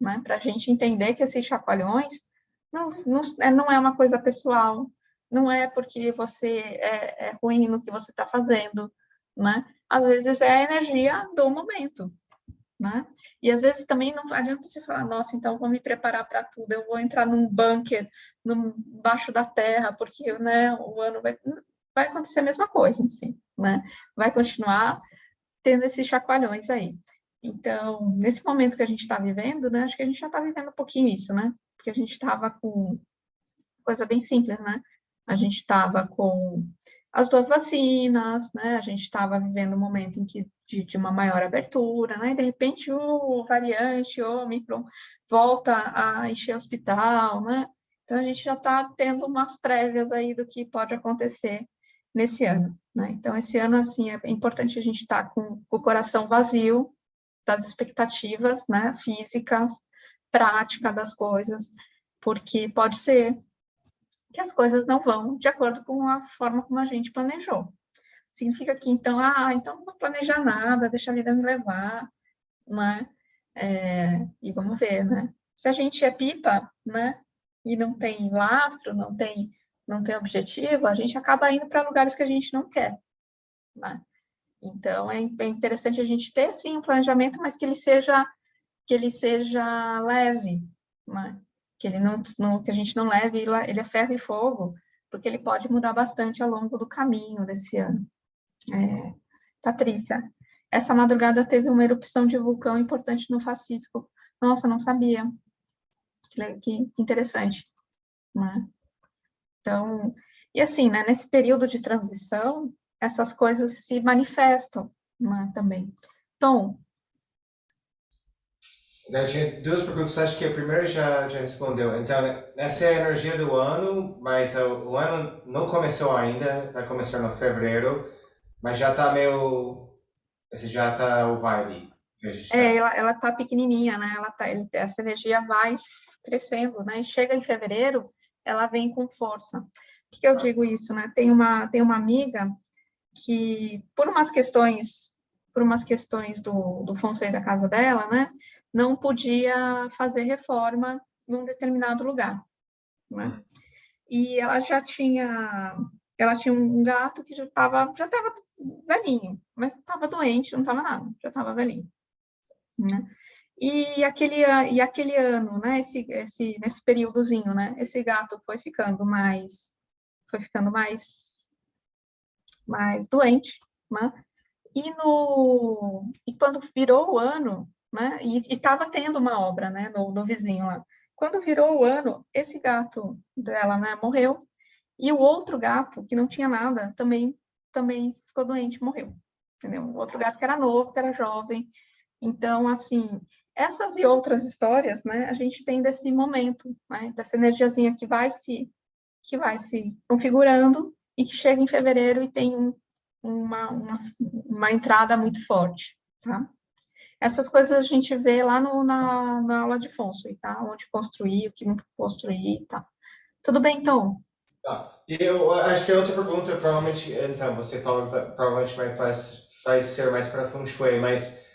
né? Para a gente entender que esses chacoalhões não é uma coisa pessoal, não é porque você é ruim no que você está fazendo, né? Às vezes é a energia do momento, né? E às vezes também não adianta você falar, nossa, então vou me preparar para tudo, eu vou entrar num bunker, baixo da terra, porque, né, o ano vai acontecer a mesma coisa, enfim, né? Vai continuar tendo esses chacoalhões aí. Então, nesse momento que a gente está vivendo, né, acho que a gente já está vivendo um pouquinho isso, né? Porque a gente estava com coisa bem simples, né? A gente estava com as 2 vacinas, né? A gente estava vivendo um momento em que de uma maior abertura, né? E de repente o variante, o Omicron, volta a encher o hospital, né? Então a gente já está tendo umas prévias aí do que pode acontecer nesse ano, né? Então esse ano, assim, é importante a gente estar com o coração vazio das expectativas, né? Físicas, prática das coisas, porque pode ser que as coisas não vão de acordo com a forma como a gente planejou. Significa que, então, então não vou planejar nada, deixa a vida me levar, né? E vamos ver, né? Se a gente é pipa, né? E não tem lastro, não tem objetivo, a gente acaba indo para lugares que a gente não quer, né? Então, é interessante a gente ter, sim, um planejamento, mas que ele seja leve, né? Que que a gente não leve, ele é ferro e fogo, porque ele pode mudar bastante ao longo do caminho desse ano. Patrícia, essa madrugada teve uma erupção de vulcão importante no Pacífico. Nossa, não sabia. Que interessante, né? Então, e assim, né, nesse período de transição, essas coisas se manifestam, né, também. Tom, Eu tinha 2 perguntas, acho que a primeira já respondeu. Então, essa é a energia do ano, mas o ano não começou ainda, vai começar no fevereiro, mas já tá meio. Esse já tá o vibe que a gente tá. ela tá pequenininha, né? Essa energia vai crescendo, né? E chega em fevereiro, ela vem com força. Por que eu digo isso, né? Tem uma amiga que, por umas questões do Feng Shui da casa dela, né? Não podia fazer reforma num determinado lugar, né? E ela tinha um gato que já estava velhinho, mas não estava doente, não estava nada, já estava velhinho, né? E aquele ano, né, nesse períodozinho, né, esse gato foi ficando mais doente, né? E quando virou o ano, né, e estava tendo uma obra, né, no vizinho lá. Quando virou o ano, esse gato dela, né, morreu, e o outro gato, que não tinha nada, também ficou doente, morreu, entendeu? O outro gato que era novo, que era jovem. Então, assim, essas e outras histórias, né, a gente tem desse momento, né, dessa energiazinha que vai se configurando e que chega em fevereiro e tem uma entrada muito forte, tá? Essas coisas a gente vê lá na aula de Feng Shui, tá? Onde construir, o que não construir, tá? Tudo bem, então? Tá. E eu acho que a outra pergunta, provavelmente, então, você fala, provavelmente vai ser mais para Feng Shui, mas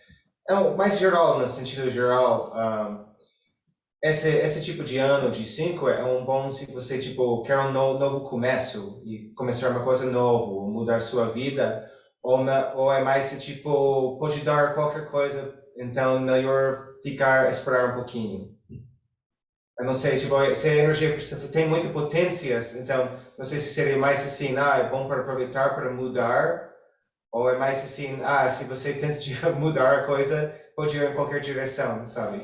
mais geral, no sentido geral, esse tipo de ano, de 5, é um bom se você, tipo, quer um novo começo, e começar uma coisa nova, ou mudar sua vida, ou é mais, tipo, pode dar qualquer coisa, então melhor esperar um pouquinho. Eu não sei, tipo, se a energia tem muita potências, então não sei se seria mais assim, é bom para aproveitar para mudar, ou é mais assim, se você tenta mudar a coisa, pode ir em qualquer direção, sabe?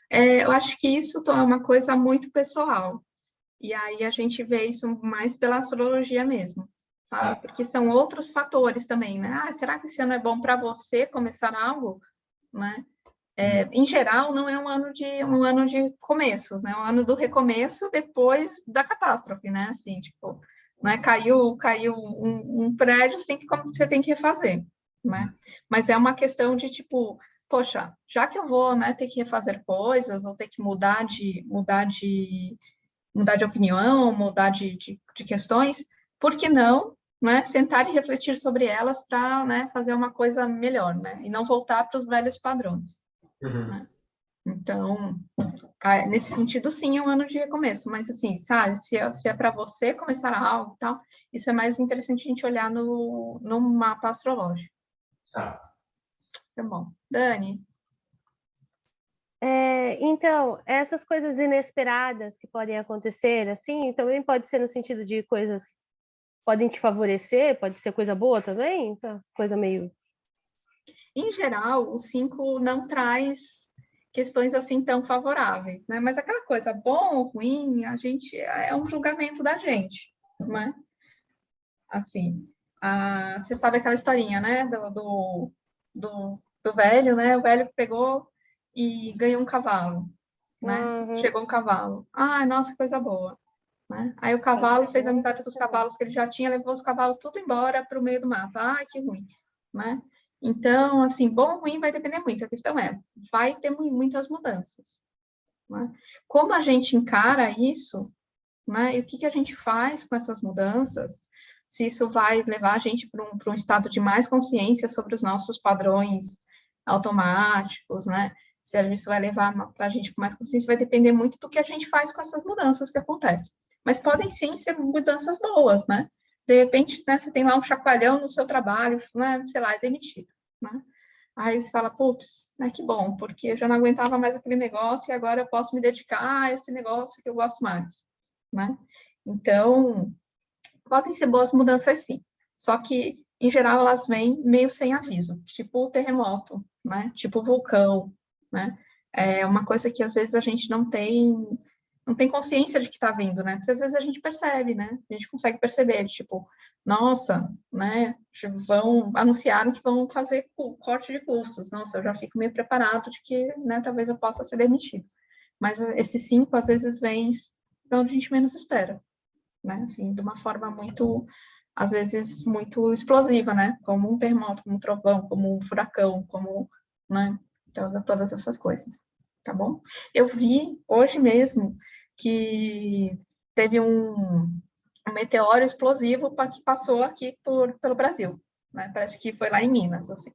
Eu acho que isso é uma coisa muito pessoal. E aí a gente vê isso mais pela astrologia mesmo, sabe? Ah, Porque são outros fatores também, né? Será que esse ano é bom para você começar algo, né? Em geral, não é um ano de começos, né? É um ano do recomeço depois da catástrofe, né? Assim, tipo, né? Caiu um prédio, você tem que refazer, né? Mas é uma questão de, tipo, poxa, já que eu vou, né, ter que refazer coisas, ou ter que mudar de opinião, mudar de questões, por que não, né, sentar e refletir sobre elas para, né, fazer uma coisa melhor, né, e não voltar para os velhos padrões, Uhum. né? Então, nesse sentido, sim, é um ano de recomeço, mas assim, sabe, se é para você começar algo e tal, isso é mais interessante a gente olhar no mapa astrológico. Tá. Tá bom. Dani? Então, essas coisas inesperadas que podem acontecer, assim, também pode ser no sentido de coisas que podem te favorecer, pode ser coisa boa também, então, coisa meio... Em geral, o 5 não traz questões assim tão favoráveis, né? Mas aquela coisa, bom ou ruim, a gente é um julgamento da gente, né? Assim, você sabe aquela historinha, né? Do velho, né? O velho que pegou e ganhou um cavalo, né? Uhum. Chegou um cavalo. Ah, nossa, que coisa boa. Né? Aí o cavalo fez amizade com os cavalos que ele já tinha, levou os cavalos tudo embora para o meio do mato. Ah, que ruim, né? Então, assim, bom ou ruim vai depender muito. A questão é, vai ter muitas mudanças. Né? Como a gente encara isso, né? E o que a gente faz com essas mudanças? Se isso vai levar a gente para um estado de mais consciência sobre os nossos padrões automáticos, né? Se isso vai levar para a gente com mais consciência, vai depender muito do que a gente faz com essas mudanças que acontecem. Mas podem sim ser mudanças boas, né? De repente, né, você tem lá um chacoalhão no seu trabalho, né, sei lá, é demitido, né? Aí você fala, putz, né, que bom, porque eu já não aguentava mais aquele negócio e agora eu posso me dedicar a esse negócio que eu gosto mais, né? Então, podem ser boas mudanças sim, só que, em geral, elas vêm meio sem aviso, tipo o terremoto, né? Tipo o vulcão, né? É uma coisa que às vezes a gente não tem consciência de que está vindo, né? Porque às vezes a gente percebe, né? A gente consegue perceber, tipo, nossa, né? Anunciaram que vão fazer corte de custos. Nossa, eu já fico meio preparado de que, né, talvez eu possa ser demitido. Mas esses 5, às vezes, vêm de onde a gente menos espera, né? Assim, de uma forma muito, às vezes, muito explosiva, né? Como um terremoto, como um trovão, como um furacão, como, né? Então, todas essas coisas, tá bom? Eu vi hoje mesmo que teve um meteoro explosivo que passou aqui pelo Brasil, né? Parece que foi lá em Minas, assim,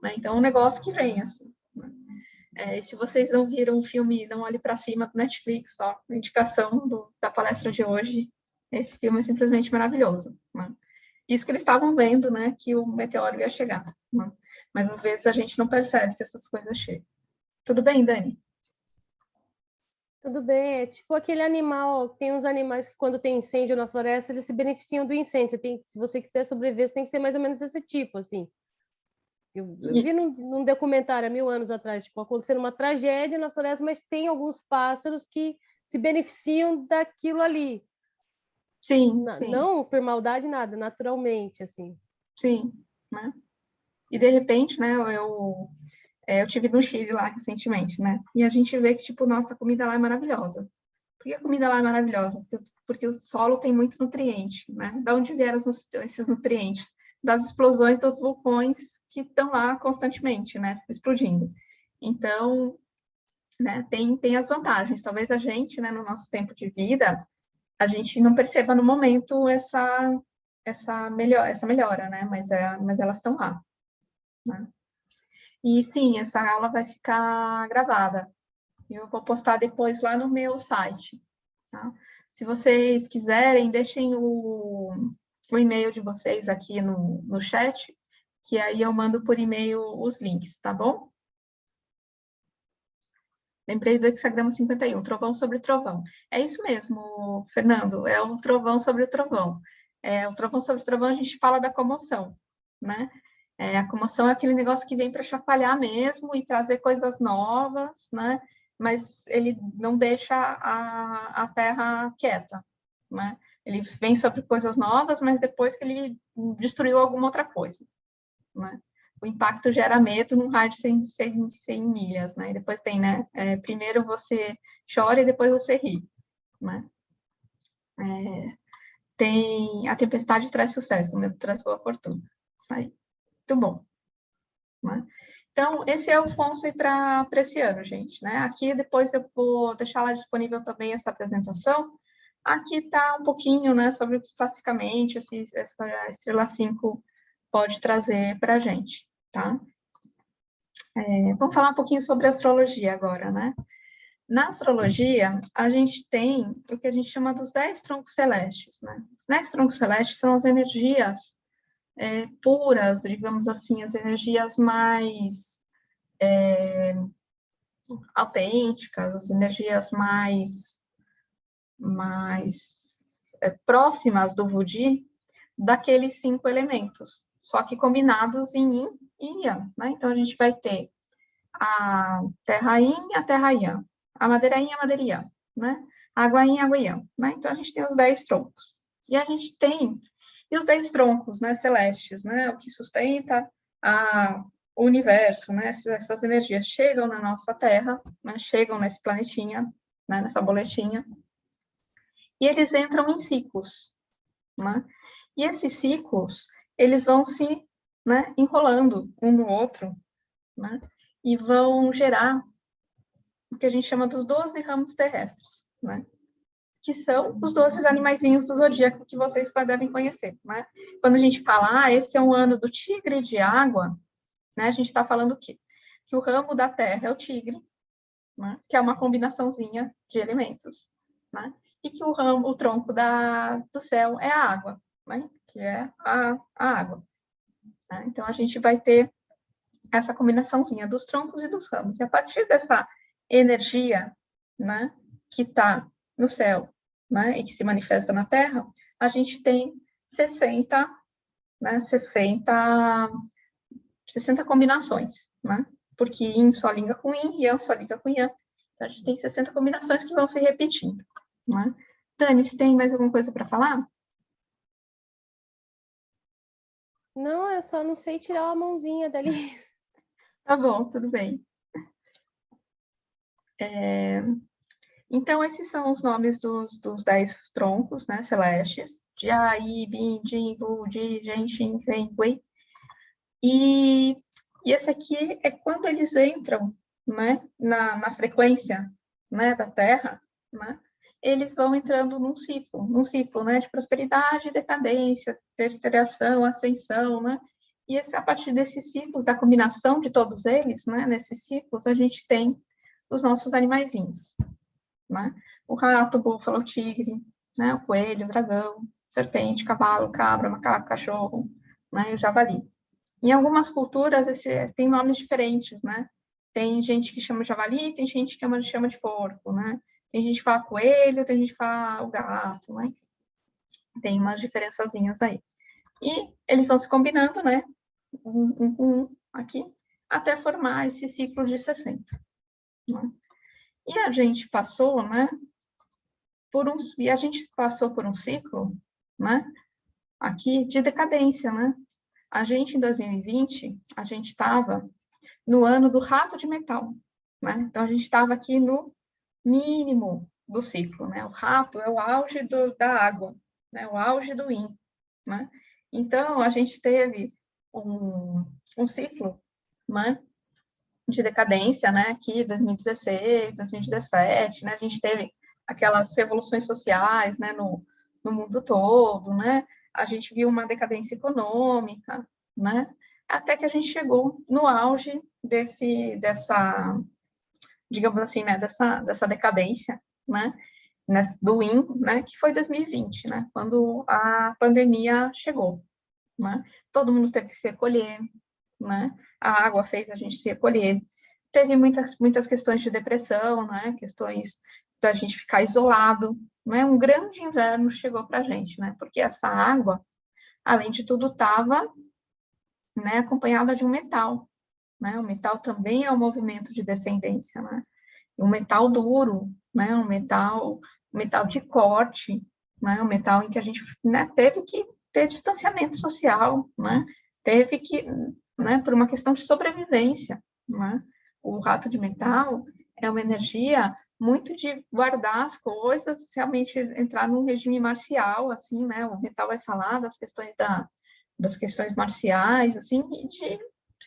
né? Então, é um negócio que vem, assim, né? E se vocês não viram o filme Não Olhe para Cima, do Netflix, ó, indicação da palestra de hoje, esse filme é simplesmente maravilhoso, né? Isso que eles estavam vendo, né, que o meteoro ia chegar, né? Mas às vezes a gente não percebe que essas coisas chegam. Tudo bem, Dani? Tudo bem, é tipo aquele animal, tem uns animais que quando tem incêndio na floresta, eles se beneficiam do incêndio. Se você quiser sobreviver, você tem que ser mais ou menos esse tipo, assim. Eu vi num documentário há 1000 anos atrás, tipo, acontecendo uma tragédia na floresta, mas tem alguns pássaros que se beneficiam daquilo ali. Sim, sim, Não por maldade, nada, naturalmente, assim. sim, né? E de repente, né, eu tive no Chile lá recentemente, né? E a gente vê que, tipo, nossa, a comida lá é maravilhosa. Por que a comida lá é maravilhosa? Porque o solo tem muito nutriente, né? Da onde vieram esses nutrientes? Das explosões dos vulcões que estão lá constantemente, né? Explodindo. Então, né, tem as vantagens. Talvez a gente, né, no nosso tempo de vida, a gente não perceba no momento essa melhora, né? Mas elas estão lá, né? E sim, essa aula vai ficar gravada. Eu vou postar depois lá no meu site, tá? Se vocês quiserem, deixem o e-mail de vocês aqui no chat, que aí eu mando por e-mail os links, tá bom? Lembrei do Hexagrama 51, trovão sobre trovão. É isso mesmo, Fernando, é o trovão sobre o trovão. O trovão sobre o trovão a gente fala da comoção, né? A comoção é aquele negócio que vem para chacoalhar mesmo e trazer coisas novas, né? Mas ele não deixa a Terra quieta, né? Ele vem sobre coisas novas, mas depois que ele destruiu alguma outra coisa, né? O impacto gera medo num raio de 100 milhas, né? E depois tem, né? Primeiro você chora e depois você ri, né? Tem a tempestade traz sucesso, o medo traz boa fortuna. Isso aí. Muito bom. Né? Então, esse é o FONSI para esse ano, gente, né? Aqui depois eu vou deixar lá disponível também essa apresentação. Aqui está um pouquinho, né, sobre classicamente essa estrela 5 pode trazer para a gente, tá? Vamos falar um pouquinho sobre astrologia agora, né? Na astrologia, a gente tem o que a gente chama dos 10 troncos celestes, né? Os 10 troncos celestes são as energias puras, digamos assim, as energias mais autênticas, as energias mais próximas do Vudi, daqueles 5 elementos, só que combinados em Yin e Yang, né? Então, a gente vai ter a terra Yin e a terra Yang, a madeira Yin e a madeira Yang, né? Água Yin e água Yang, né? Então, a gente tem os 10 troncos. E a gente tem os 10 troncos, né, celestes, né? O que sustenta o universo, né? Essas energias chegam na nossa Terra, né? Chegam nesse planetinha, né? Nessa boletinha, e eles entram em ciclos, né? E esses ciclos, eles vão se, né, enrolando um no outro, né? E vão gerar o que a gente chama dos 12 ramos terrestres, né? Que são os 12 animaizinhos do zodíaco que vocês devem conhecer, né? Quando a gente fala, esse é um ano do tigre de água, né? A gente está falando o quê? Que o ramo da terra é o tigre, né? Que é uma combinaçãozinha de elementos, né? E que o tronco do céu é a água, né? Que é a água. Né? Então, a gente vai ter essa combinaçãozinha dos troncos e dos ramos. E a partir dessa energia, né, que está no céu, né, e que se manifesta na Terra, a gente tem 60 combinações, né? Porque Yin só liga com Yin, Yang só liga com Yang. Então, a gente tem 60 combinações que vão se repetindo, né? Dani, você tem mais alguma coisa para falar? Não, eu só não sei tirar a mãozinha dali. Tá bom, tudo bem. Então, esses são os nomes dos 10 troncos, né, celestes. Jia, Yi, Bin, Jin, Wu, Ji, Zhen, Xin, Ren, Wei. E esse aqui é quando eles entram, né, na frequência, né, da Terra, né, eles vão entrando num ciclo, né, de prosperidade, decadência, deterioração, ascensão, né, e a partir desses ciclos, da combinação de todos eles, né, nesses ciclos, a gente tem os nossos animaizinhos, né, o rato, o búfalo, o tigre, né, o coelho, o dragão, serpente, cavalo, cabra, macaco, cachorro, né, e o javali. Em algumas culturas, tem nomes diferentes, né? Tem gente que chama de javali, tem gente que chama de porco, né? Tem gente que fala coelho, tem gente que fala o gato, né? Tem umas diferençazinhas aí. E eles vão se combinando, né? Um aqui, até formar esse ciclo de 60. Né? E a gente passou, né? Por um ciclo, né? Aqui de decadência, né? A gente, em 2020, a gente estava no ano do rato de metal, né? Então, a gente estava aqui no mínimo do ciclo, né? O rato é o auge da água, né? O auge do yin, né? Então, a gente teve um ciclo, né? De decadência, né? Aqui, 2016, 2017, né? A gente teve aquelas revoluções sociais, né? No mundo todo, né? A gente viu uma decadência econômica, né? Até que a gente chegou no auge dessa, digamos assim, né? Dessa decadência, né? Do Yin, né? Que foi 2020, né? Quando a pandemia chegou, né? Todo mundo teve que se recolher, né? A água fez a gente se recolher. Teve muitas questões de depressão, né? Questões da gente ficar isolado, né? Um grande inverno chegou para a gente, né? Porque essa água, além de tudo, estava, né, acompanhada de um metal, né? O metal também é um movimento de descendência, né? Um metal duro, né? Um metal de corte, né? Um metal em que a gente, né, teve que ter distanciamento social, né? Teve que, né, por uma questão de sobrevivência, né? O rato de metal é uma energia muito de guardar as coisas, realmente entrar num regime marcial, assim, né? O metal vai falar das questões marciais, assim, e de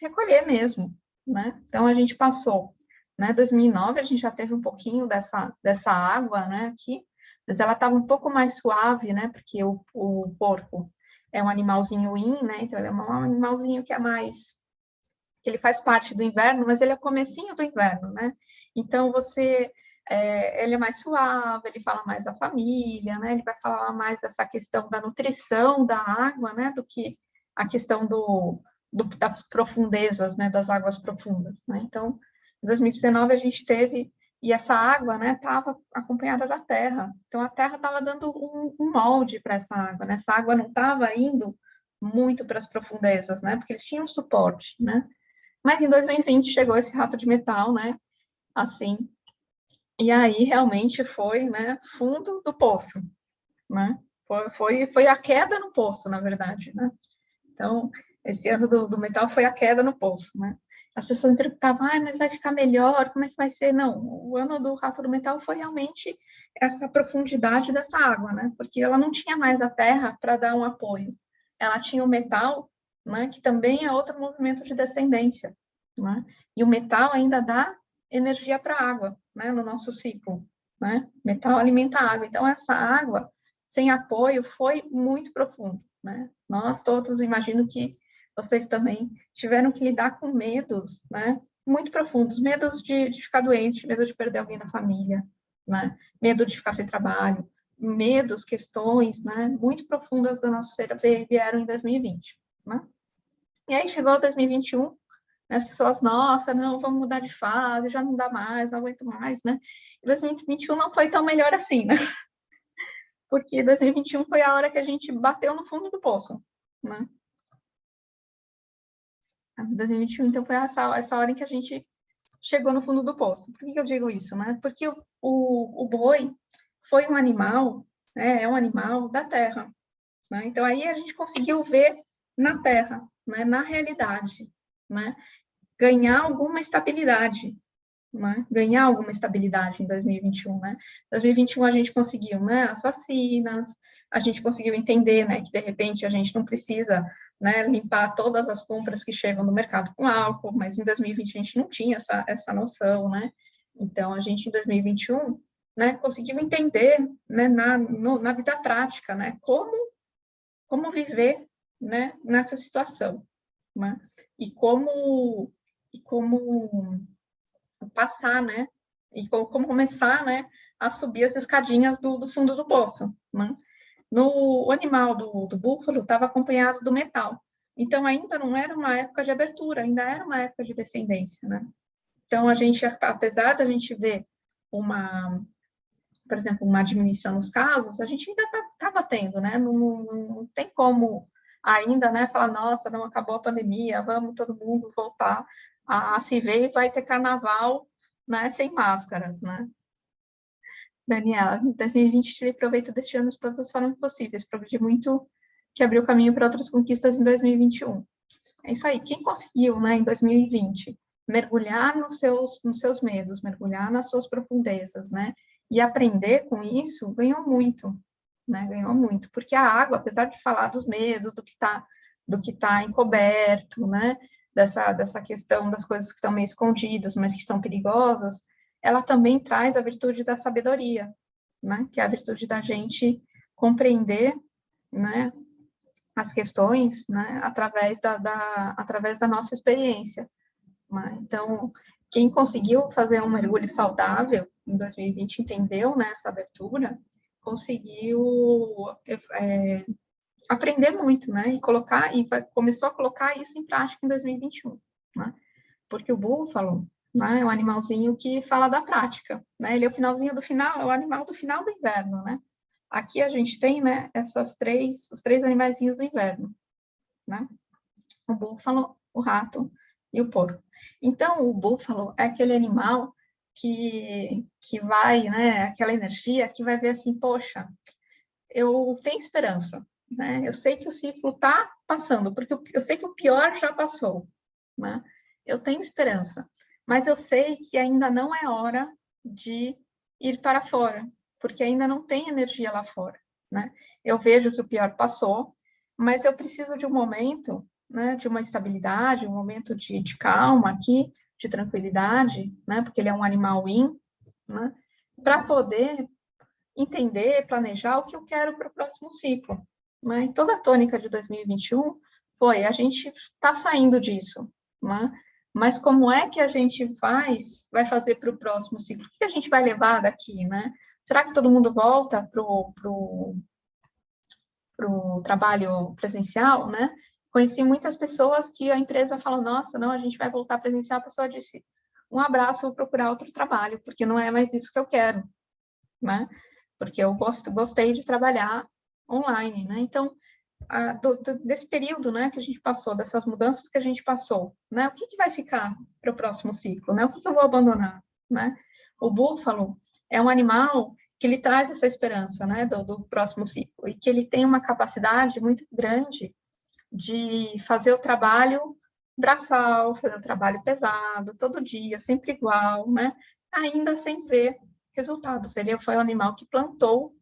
recolher mesmo, né? Então, a gente passou, né, 2009, a gente já teve um pouquinho dessa água, né, aqui, mas ela estava um pouco mais suave, né, porque o porco é um animalzinho né, então ele é um animalzinho que é mais, que ele faz parte do inverno, mas ele é o comecinho do inverno, né? Então, ele é mais suave, ele fala mais da família, né? Ele vai falar mais dessa questão da nutrição da água, né? Do que a questão das profundezas, né? Das águas profundas, né? Então, em 2019 a gente teve, e essa água, né? Estava acompanhada da terra. Então, a terra estava dando um molde para essa água, né? Essa água não estava indo muito para as profundezas, né? Porque eles tinham suporte, né? Mas em 2020 chegou esse rato de metal, né? Assim, e aí realmente foi, né? Fundo do poço, né? Foi a queda no poço, na verdade, né? Então, esse ano do metal foi a queda no poço, né? As pessoas me perguntavam, mas vai ficar melhor, como é que vai ser? Não, o ano do rato do metal foi realmente essa profundidade dessa água, né? Porque ela não tinha mais a terra para dar um apoio. Ela tinha o metal, né? Que também é outro movimento de descendência, né? E o metal ainda dá energia para a água, né? No nosso ciclo, né? Metal alimenta a água. Então, essa água, sem apoio, foi muito profundo, né? Nós todos, imagino que vocês também tiveram que lidar com medos, né? Muito profundos, medos de ficar doente, medo de perder alguém da família, né? Medo de ficar sem trabalho, medos, questões, né? Muito profundas do nosso ser vieram em 2020, né? E aí chegou 2021, né? As pessoas, nossa, não, vamos mudar de fase, já não dá mais, não aguento mais, né? E 2021 não foi tão melhor assim, né? Porque 2021 foi a hora que a gente bateu no fundo do poço, né? 2021, então, foi essa hora em que a gente chegou no fundo do poço. Por que eu digo isso, né? Porque o boi foi um animal, né? É um animal da terra, né? Então, aí a gente conseguiu ver na terra, né? Na realidade, né? Ganhar alguma estabilidade, né? Ganhar alguma estabilidade em 2021, né? 2021 a gente conseguiu, né? As vacinas, a gente conseguiu entender, né? Que de repente a gente não precisa, né? Limpar todas as compras que chegam no mercado com álcool, mas em 2020 a gente não tinha essa noção, né? Então a gente em 2021, né? Conseguiu entender, né? Na vida prática, né? Como viver, né? Nessa situação, né? E como passar, né? E como começar, né? A subir as escadinhas do fundo do poço, né? O animal do búfalo estava acompanhado do metal. Então, ainda não era uma época de abertura, ainda era uma época de descendência, né? Então, a gente, apesar da gente ver por exemplo, uma diminuição nos casos, a gente ainda estava tendo, né? Não tem como ainda, né? Falar, nossa, não acabou a pandemia, vamos todo mundo voltar a se ver e vai ter carnaval, né? Sem máscaras, né? Daniela, em 2020 tirei proveito deste ano de todas as formas possíveis, progredi muito, que abriu caminho para outras conquistas em 2021. É isso aí, quem conseguiu, né, em 2020, mergulhar nos seus medos, mergulhar nas suas profundezas, né, e aprender com isso, ganhou muito, né, ganhou muito, porque a água, apesar de falar dos medos, do que tá encoberto, né, dessa questão das coisas que estão meio escondidas, mas que são perigosas, ela também traz a virtude da sabedoria, né, que é a virtude da gente compreender, né, as questões, né, através da nossa experiência. Né? Então, quem conseguiu fazer um mergulho saudável em 2020, entendeu, né, essa abertura, conseguiu aprender muito, né, começou a colocar isso em prática em 2021, né, porque o búfalo, né, é um animalzinho que fala da prática, né, ele é o finalzinho do final, é o animal do final do inverno, né. Aqui a gente tem, né, os três animaizinhos do inverno, né? O búfalo, o rato e o porco. Então, o búfalo é aquele animal que vai, né, aquela energia que vai ver assim, poxa, eu tenho esperança, né? Eu sei que o ciclo está passando, porque eu sei que o pior já passou, né? Eu tenho esperança, mas eu sei que ainda não é hora de ir para fora, porque ainda não tem energia lá fora, né? Eu vejo que o pior passou, mas eu preciso de um momento, né, de uma estabilidade, um momento de calma aqui, de tranquilidade, né, porque ele é um animal yin, né, para poder entender, planejar o que eu quero para o próximo ciclo. Né? E toda a tônica de 2021 foi, a gente está saindo disso, né? Mas como é que a gente vai fazer para o próximo ciclo? O que a gente vai levar daqui, né? Será que todo mundo volta para o trabalho presencial, né? Conheci muitas pessoas que a empresa falou, nossa, não, a gente vai voltar presencial, a pessoa disse, um abraço, vou procurar outro trabalho, porque não é mais isso que eu quero, né? Porque eu gostei de trabalhar online, né? Então, desse período, né, que a gente passou, dessas mudanças que a gente passou, né? O que vai ficar para o próximo ciclo, né? O que eu vou abandonar, né? O búfalo é um animal que ele traz essa esperança, né, do próximo ciclo, e que ele tem uma capacidade muito grande de fazer o trabalho braçal, fazer o trabalho pesado, todo dia, sempre igual, né? Ainda sem ver resultados. Ele foi o animal que plantou,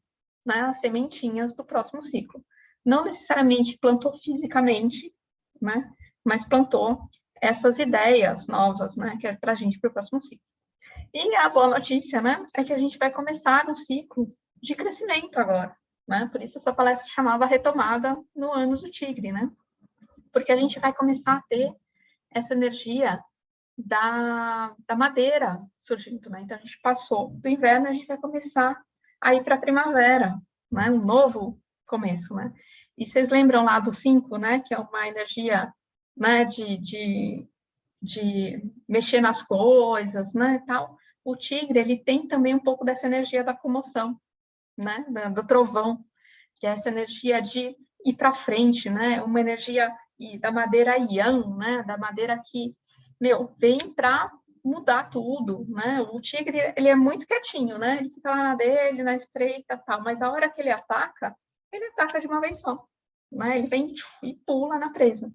né, as sementinhas do próximo ciclo. Não necessariamente plantou fisicamente, né, mas plantou essas ideias novas, né, que é para a gente para o próximo ciclo. E a boa notícia, né, é que a gente vai começar um ciclo de crescimento agora, né, por isso essa palestra chamava Retomada no Ano do Tigre, né, porque a gente vai começar a ter essa energia da madeira surgindo, né? Então, a gente passou do inverno, a gente vai começar a ir para a primavera, né? Um novo começo, né? E vocês lembram lá do 5, né? Que é uma energia, né? De mexer nas coisas, né? Tal. O tigre, ele tem também um pouco dessa energia da comoção, né? Do trovão, que é essa energia de ir para frente, né? Uma energia da madeira yang, né? Da madeira que, vem para mudar tudo, né? O tigre, ele é muito quietinho, né? Ele fica lá na dele, na espreita, tal, mas a hora que ele ataca de uma vez só, né? Ele vem e pula na presa.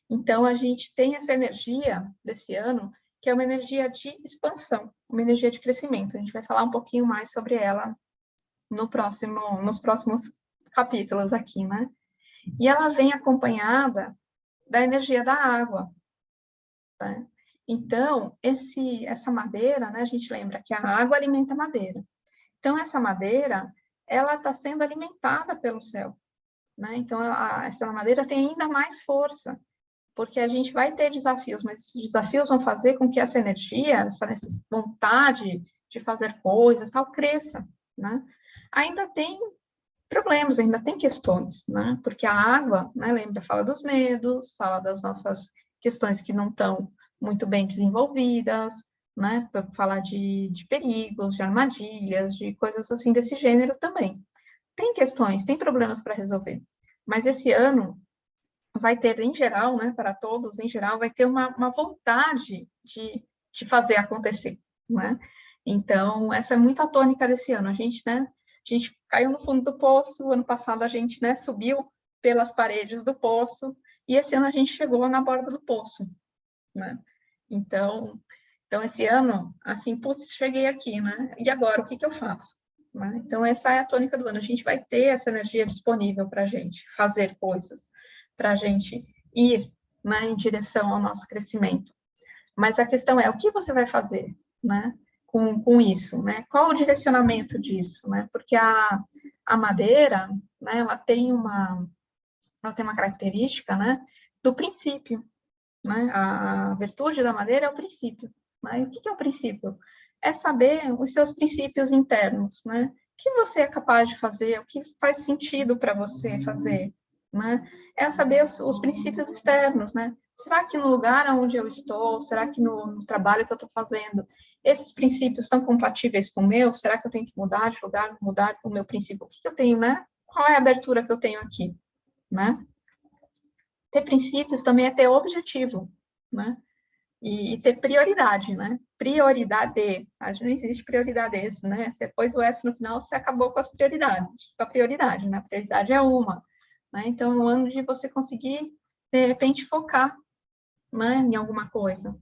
Então, a gente tem essa energia desse ano, que é uma energia de expansão, uma energia de crescimento. A gente vai falar um pouquinho mais sobre ela nos próximos capítulos aqui, né? E ela vem acompanhada da energia da água, né? Então, essa madeira, né, a gente lembra que a água alimenta a madeira. Então, essa madeira, ela está sendo alimentada pelo céu, né? Então, essa madeira tem ainda mais força, porque a gente vai ter desafios, mas esses desafios vão fazer com que essa energia, essa vontade de fazer coisas, tal, cresça, né? Ainda tem problemas, ainda tem questões, né? Porque a água, né, lembra, fala dos medos, fala das nossas questões que não estão muito bem desenvolvidas, né? Para falar de perigos, de armadilhas, de coisas assim desse gênero também. Tem questões, tem problemas para resolver. Mas esse ano vai ter, em geral, né, para todos, em geral, vai ter uma vontade de fazer acontecer, né? Então, essa é muito a tônica desse ano. A gente caiu no fundo do poço, ano passado a gente, né, subiu pelas paredes do poço, e esse ano a gente chegou na borda do poço, né? Então esse ano, assim, putz, cheguei aqui, né? E agora, o que eu faço? Né? Então, essa é a tônica do ano. A gente vai ter essa energia disponível para a gente fazer coisas, para a gente ir, né, em direção ao nosso crescimento. Mas a questão é, o que você vai fazer, né, com isso, né? Qual o direcionamento disso, né? Porque a madeira, né, ela tem uma característica, né, do princípio, né? A virtude da madeira é o princípio. Né? E o que é o princípio? É saber os seus princípios internos, né? O que você é capaz de fazer, o que faz sentido para você fazer, né? É saber os princípios externos, né? Será que no lugar onde eu estou, será que no trabalho que eu estou fazendo, esses princípios estão compatíveis com o meu? Será que eu tenho que mudar de lugar, mudar o meu princípio? O que eu tenho, né? Qual é a abertura que eu tenho aqui, né? Ter princípios também é ter objetivo, né? E ter prioridade, né? Prioridade. Acho que não existe prioridades, né? Você pôs o S no final, você acabou com as prioridades. Com a prioridade, né? A prioridade é uma. Né? Então, é um ano de você conseguir, de repente, focar, né, em alguma coisa,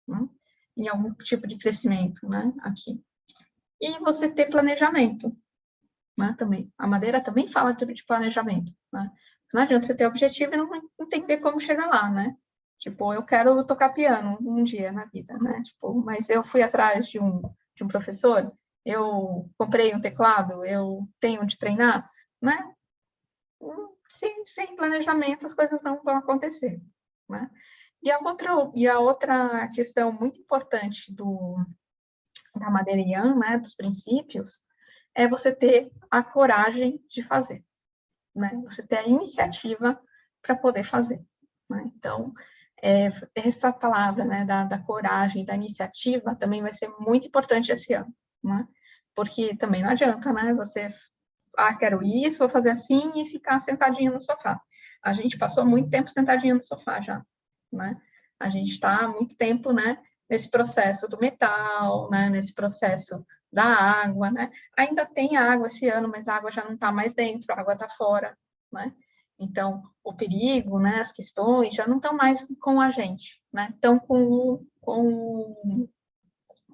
né? Em algum tipo de crescimento, né? Aqui. E você ter planejamento, né? Também. A madeira também fala de planejamento, né? Não adianta você ter objetivo e não entender como chegar lá, né? Tipo, eu quero tocar piano um dia na vida, né? Tipo, mas eu fui atrás de um professor, eu comprei um teclado, eu tenho onde treinar, né? Sem planejamento as coisas não vão acontecer, né? E a outra questão muito importante da Madeira Yan, né, dos princípios, é você ter a coragem de fazer, né? Você ter a iniciativa para poder fazer, né? Então, essa palavra, né, da coragem, da iniciativa, também vai ser muito importante esse ano, né? Porque também não adianta, né, você, quero isso, vou fazer assim, e ficar sentadinho no sofá. A gente passou muito tempo sentadinho no sofá já, né? A gente está há muito tempo, né, nesse processo do metal, né, nesse processo da água, né? Ainda tem água esse ano, mas a água já não está mais dentro, a água está fora, né? Então, o perigo, né, as questões já não estão mais com a gente, né? Estão com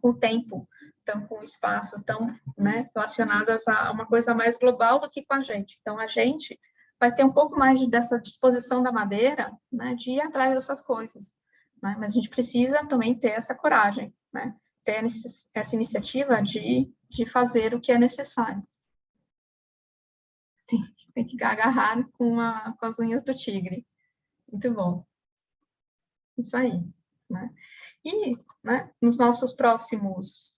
o tempo, estão com o espaço, estão, né, relacionadas a uma coisa mais global do que com a gente. Então, a gente vai ter um pouco mais dessa disposição da madeira, né, de ir atrás dessas coisas, né? Mas a gente precisa também ter essa coragem, né? Ter essa iniciativa de fazer o que é necessário. Tem que agarrar com as unhas do tigre. Muito bom. Isso aí, né? E, né, nos nossos próximos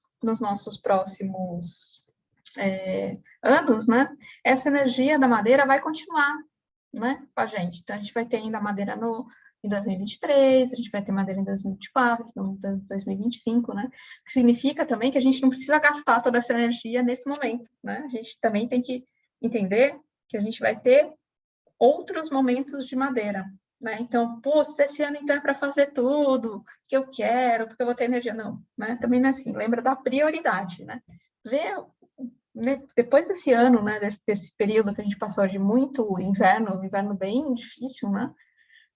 anos, né, essa energia da madeira vai continuar, né, com a gente. Então, a gente vai ter ainda madeira em 2023, a gente vai ter madeira em 2024, em 2025, né? O que significa também que a gente não precisa gastar toda essa energia nesse momento, né? A gente também tem que entender que a gente vai ter outros momentos de madeira, né? Então, putz, esse ano então é para fazer tudo que eu quero, porque eu vou ter energia. Não, né? Também não é assim, lembra da prioridade, né? Ver, né, depois desse ano, né, desse período que a gente passou de muito inverno bem difícil, né?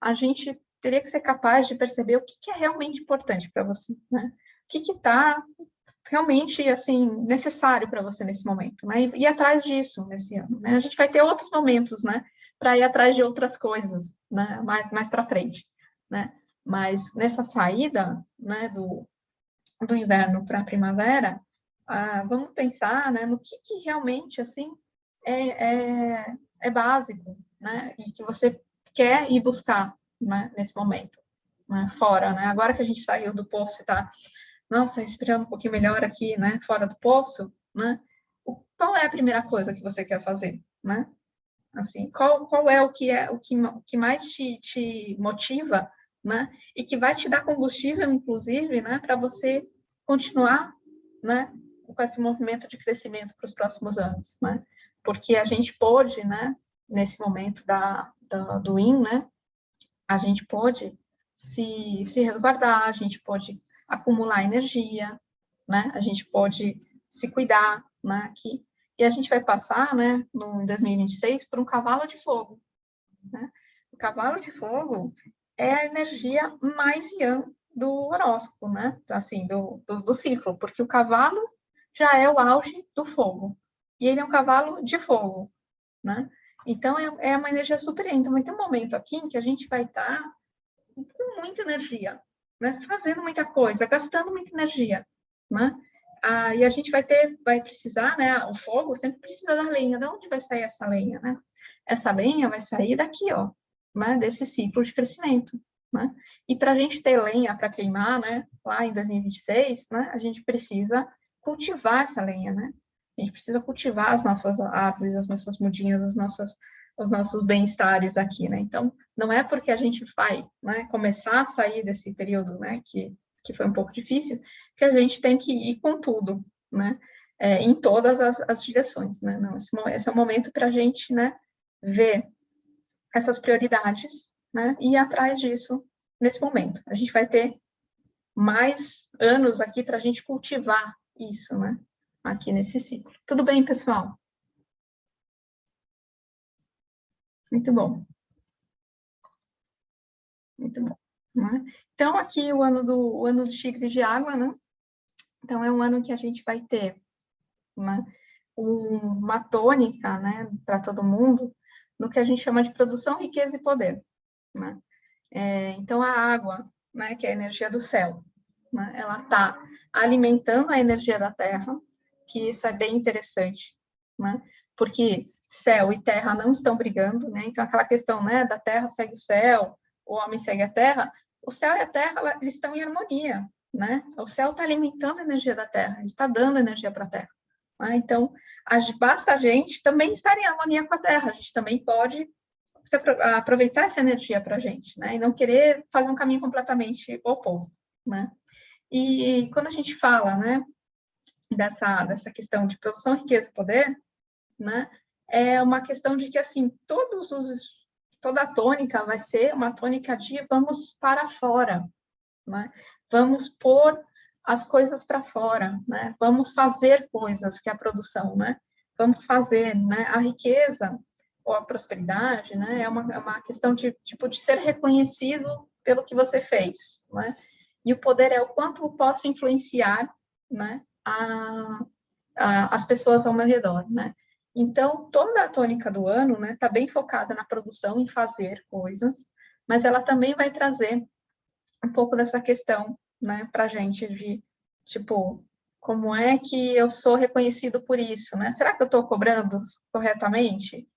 A gente teria que ser capaz de perceber o que é realmente importante para você, né? O que está realmente, assim, necessário para você nesse momento, né? E ir atrás disso nesse ano, né? A gente vai ter outros momentos, né? Para ir atrás de outras coisas, né? Mais para frente, né? Mas nessa saída, né, do inverno para a primavera, vamos pensar, né, no que realmente, assim, é básico, né? E que você quer ir buscar, né, nesse momento, né? Fora, né? Agora que a gente saiu do poço e está, nossa, respirando um pouquinho melhor aqui, né, fora do poço, né? Qual é a primeira coisa que você quer fazer, né? Assim, qual é o que mais te motiva, né? E que vai te dar combustível, inclusive, né, para você continuar, né, com esse movimento de crescimento para os próximos anos, né? Porque a gente pôde, né, nesse momento do IN, né, a gente pôde se resguardar, a gente pode acumular energia, né? A gente pode se cuidar, né? Aqui. E a gente vai passar, né, em 2026, por um cavalo de fogo, né? O cavalo de fogo é a energia mais yang do horóscopo, né? Assim, do ciclo, porque o cavalo já é o auge do fogo. E ele é um cavalo de fogo, né? Então, é uma energia super então vai ter um momento aqui em que a gente vai estar com muita energia, né? Fazendo muita coisa, gastando muita energia, né? E a gente vai precisar, né? O fogo sempre precisa da lenha. De onde vai sair essa lenha, né? Essa lenha vai sair daqui, ó, né? Desse ciclo de crescimento, né? E para a gente ter lenha para queimar, né? Lá em 2026, né? A gente precisa cultivar essa lenha, né? A gente precisa cultivar as nossas árvores, as nossas mudinhas, os nossos bem-estares aqui, né? Então, não é porque a gente vai, né, começar a sair desse período, né, que foi um pouco difícil, que a gente tem que ir com tudo, né, em todas as direções, né? Não, esse é o momento para a gente, né, ver essas prioridades, né, e ir atrás disso nesse momento. A gente vai ter mais anos aqui para a gente cultivar isso, né, aqui nesse ciclo. Tudo bem, pessoal? Muito bom. Muito bom. Né? Então, aqui o ano do tigre de água, né? Então, é um ano que a gente vai ter uma tônica, né, para todo mundo, no que a gente chama de produção, riqueza e poder, né? Então, a água, né, que é a energia do céu, né, ela está alimentando a energia da terra, que isso é bem interessante, né? Porque céu e terra não estão brigando, né? Então, aquela questão, né, da terra segue o céu, o homem segue a terra, o céu e a terra, eles estão em harmonia, né? O céu está alimentando a energia da terra, ele está dando energia para a terra. Né? Então, basta a gente também estar em harmonia com a terra, a gente também pode aproveitar essa energia para a gente, né? E não querer fazer um caminho completamente oposto, né? E quando a gente fala, né, dessa questão de produção, riqueza e poder, né, é uma questão de que, assim, toda a tônica vai ser uma tônica de vamos para fora, né? Vamos pôr as coisas para fora, né? Vamos fazer coisas, que é a produção, né? Vamos fazer, né? A riqueza ou a prosperidade, né? É uma questão de, tipo, de ser reconhecido pelo que você fez, né? E o poder é o quanto eu posso influenciar, né? As pessoas ao meu redor, né? Então, toda a tônica do ano, né, está bem focada na produção, em fazer coisas, mas ela também vai trazer um pouco dessa questão, né, para a gente de, tipo, como é que eu sou reconhecido por isso, né? Será que eu estou cobrando corretamente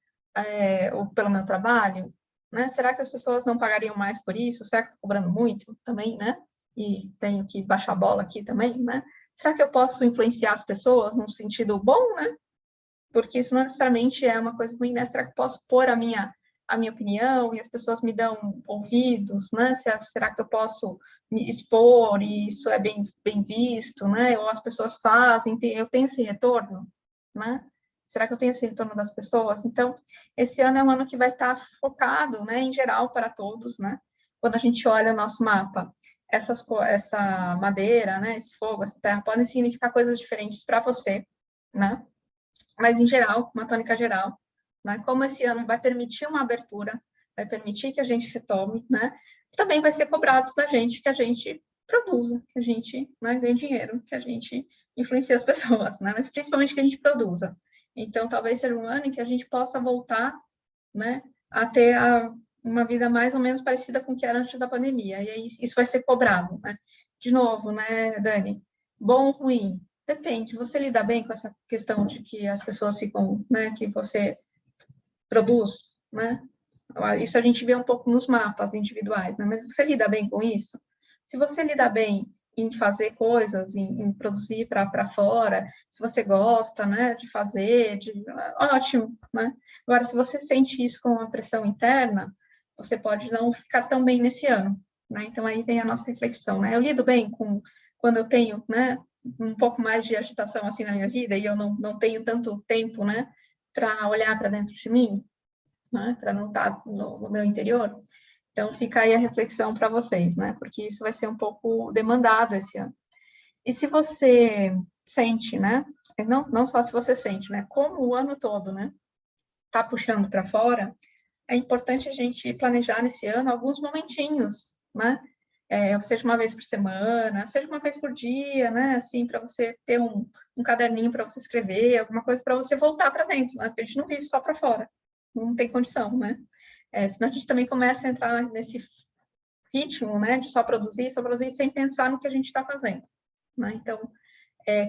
ou pelo meu trabalho? Né? Será que as pessoas não pagariam mais por isso? Será que estou cobrando muito também, né? E tenho que baixar a bola aqui também, né? Será que eu posso influenciar as pessoas num sentido bom, né? Porque isso não necessariamente é uma coisa ruim, né? Será que eu posso pôr a minha opinião e as pessoas me dão ouvidos, né? Será que eu posso me expor e isso é bem visto, né? Ou as pessoas fazem, eu tenho esse retorno, né? Será que eu tenho esse retorno das pessoas? Então, esse ano é um ano que vai estar focado, né, em geral para todos, né? Quando a gente olha o nosso mapa, essa madeira, né, esse fogo, essa terra, podem significar coisas diferentes para você, né? Mas, em geral, uma tônica geral, né? Como esse ano vai permitir uma abertura, vai permitir que a gente retome, né? Também vai ser cobrado da gente que a gente produza, que a gente, né, ganhe dinheiro, que a gente influencie as pessoas, né? Mas principalmente que a gente produza. Então, talvez seja um ano em que a gente possa voltar, né, a ter uma vida mais ou menos parecida com o que era antes da pandemia. E aí isso vai ser cobrado, né? De novo, né, Dani? Bom ou ruim? Depende. Você lida bem com essa questão de que as pessoas ficam, né, que você produz, né? Isso a gente vê um pouco nos mapas individuais, né? Mas você lida bem com isso? Se você lida bem em fazer coisas, em produzir para fora, se você gosta, né, de fazer, ótimo, né? Agora, se você sente isso com uma pressão interna, você pode não ficar tão bem nesse ano, né? Então, aí vem a nossa reflexão, né? Eu lido bem com quando eu tenho, né, um pouco mais de agitação assim na minha vida e eu não tenho tanto tempo, né, para olhar para dentro de mim, né, para não estar no meu interior. Então, fica aí a reflexão para vocês, né, porque isso vai ser um pouco demandado esse ano. E se você sente, né, não só se você sente, né, como o ano todo, né, está puxando para fora, é importante a gente planejar nesse ano alguns momentinhos, né, seja uma vez por semana, seja uma vez por dia, né? Assim, para você ter um caderninho para você escrever, alguma coisa para você voltar para dentro, né? Porque a gente não vive só para fora, não tem condição, né? Senão a gente também começa a entrar nesse ritmo, né? De só produzir sem pensar no que a gente está fazendo, né? Então,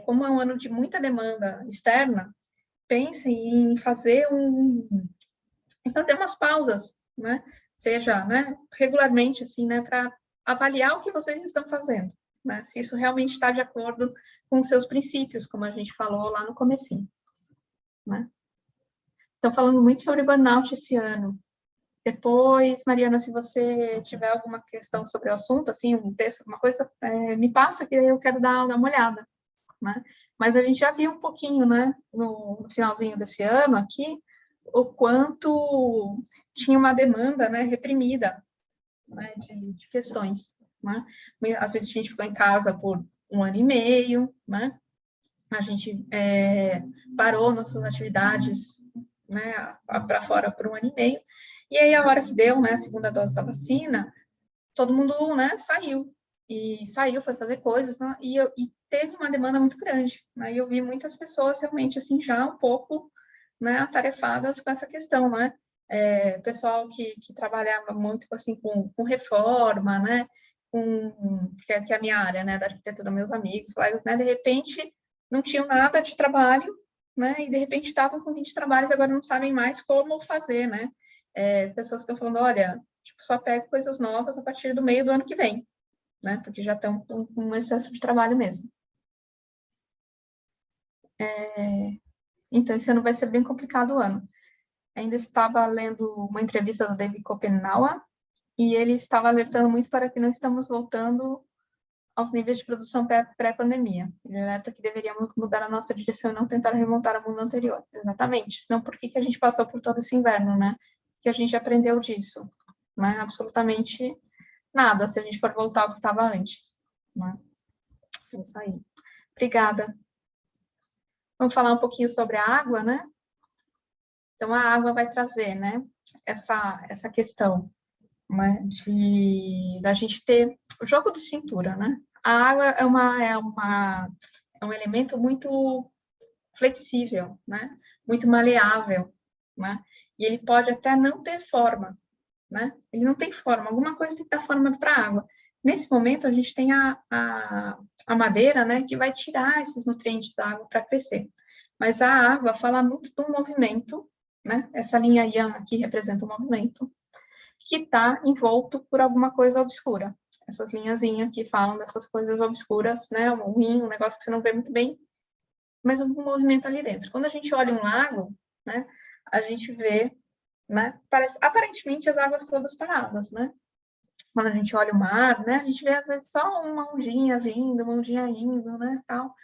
como é um ano de muita demanda externa, pense em fazer umas pausas, né? Seja, né, regularmente, assim, né, para avaliar o que vocês estão fazendo, né? Se isso realmente está de acordo com os seus princípios, como a gente falou lá no comecinho, né? Estão falando muito sobre burnout esse ano. Depois, Mariana, se você tiver alguma questão sobre o assunto, assim, um texto, alguma coisa, me passa que eu quero dar uma olhada, né? Mas a gente já viu um pouquinho, né, no finalzinho desse ano aqui, o quanto tinha uma demanda, né, reprimida, né, de questões, né? Às vezes a gente ficou em casa por 1 ano e meio, né? A gente parou nossas atividades, né, para fora por 1 ano e meio, e aí a hora que deu, né, a segunda dose da vacina, todo mundo, né, saiu, foi fazer coisas, né, e teve uma demanda muito grande, né, e eu vi muitas pessoas realmente, assim, já um pouco, né, atarefadas com essa questão, né, pessoal que trabalhava muito assim com reforma, né? Que é a minha área, né, da arquitetura, meus amigos, colegas, né, de repente não tinham nada de trabalho, né, e de repente estavam com 20 trabalhos e agora não sabem mais como fazer, né? Pessoas que estão falando, olha, tipo, só pego coisas novas a partir do meio do ano que vem, né, porque já estão com um excesso de trabalho mesmo. Então, esse ano vai ser bem complicado o ano. Ainda estava lendo uma entrevista do David Kopenawa, e ele estava alertando muito para que não estamos voltando aos níveis de produção pré-pandemia. Ele alerta que deveríamos mudar a nossa direção e não tentar remontar ao mundo anterior. Exatamente. Senão, por que a gente passou por todo esse inverno, né? Que a gente aprendeu disso? Não é absolutamente nada, se a gente for voltar ao que estava antes. Né? É isso aí. Obrigada. Vamos falar um pouquinho sobre a água, né? Então, a água vai trazer, né? Essa questão, né, da gente ter o jogo de cintura, né? A água é um elemento muito flexível, né? Muito maleável, né? E ele pode até não ter forma, né? Ele não tem forma, alguma coisa tem que dar forma para a água. Nesse momento, a gente tem a madeira, né, que vai tirar esses nutrientes da água para crescer. Mas a água fala muito do movimento, né? Essa linha Yang aqui representa o movimento, que está envolto por alguma coisa obscura. Essas linhazinhas que falam dessas coisas obscuras, né? Um rim, um negócio que você não vê muito bem, mas um movimento ali dentro. Quando a gente olha um lago, né? A gente vê, né? Aparentemente as águas todas paradas, né? Quando a gente olha o mar, né? A gente vê às vezes só uma ondinha vindo, uma ondinha indo, né? Tal.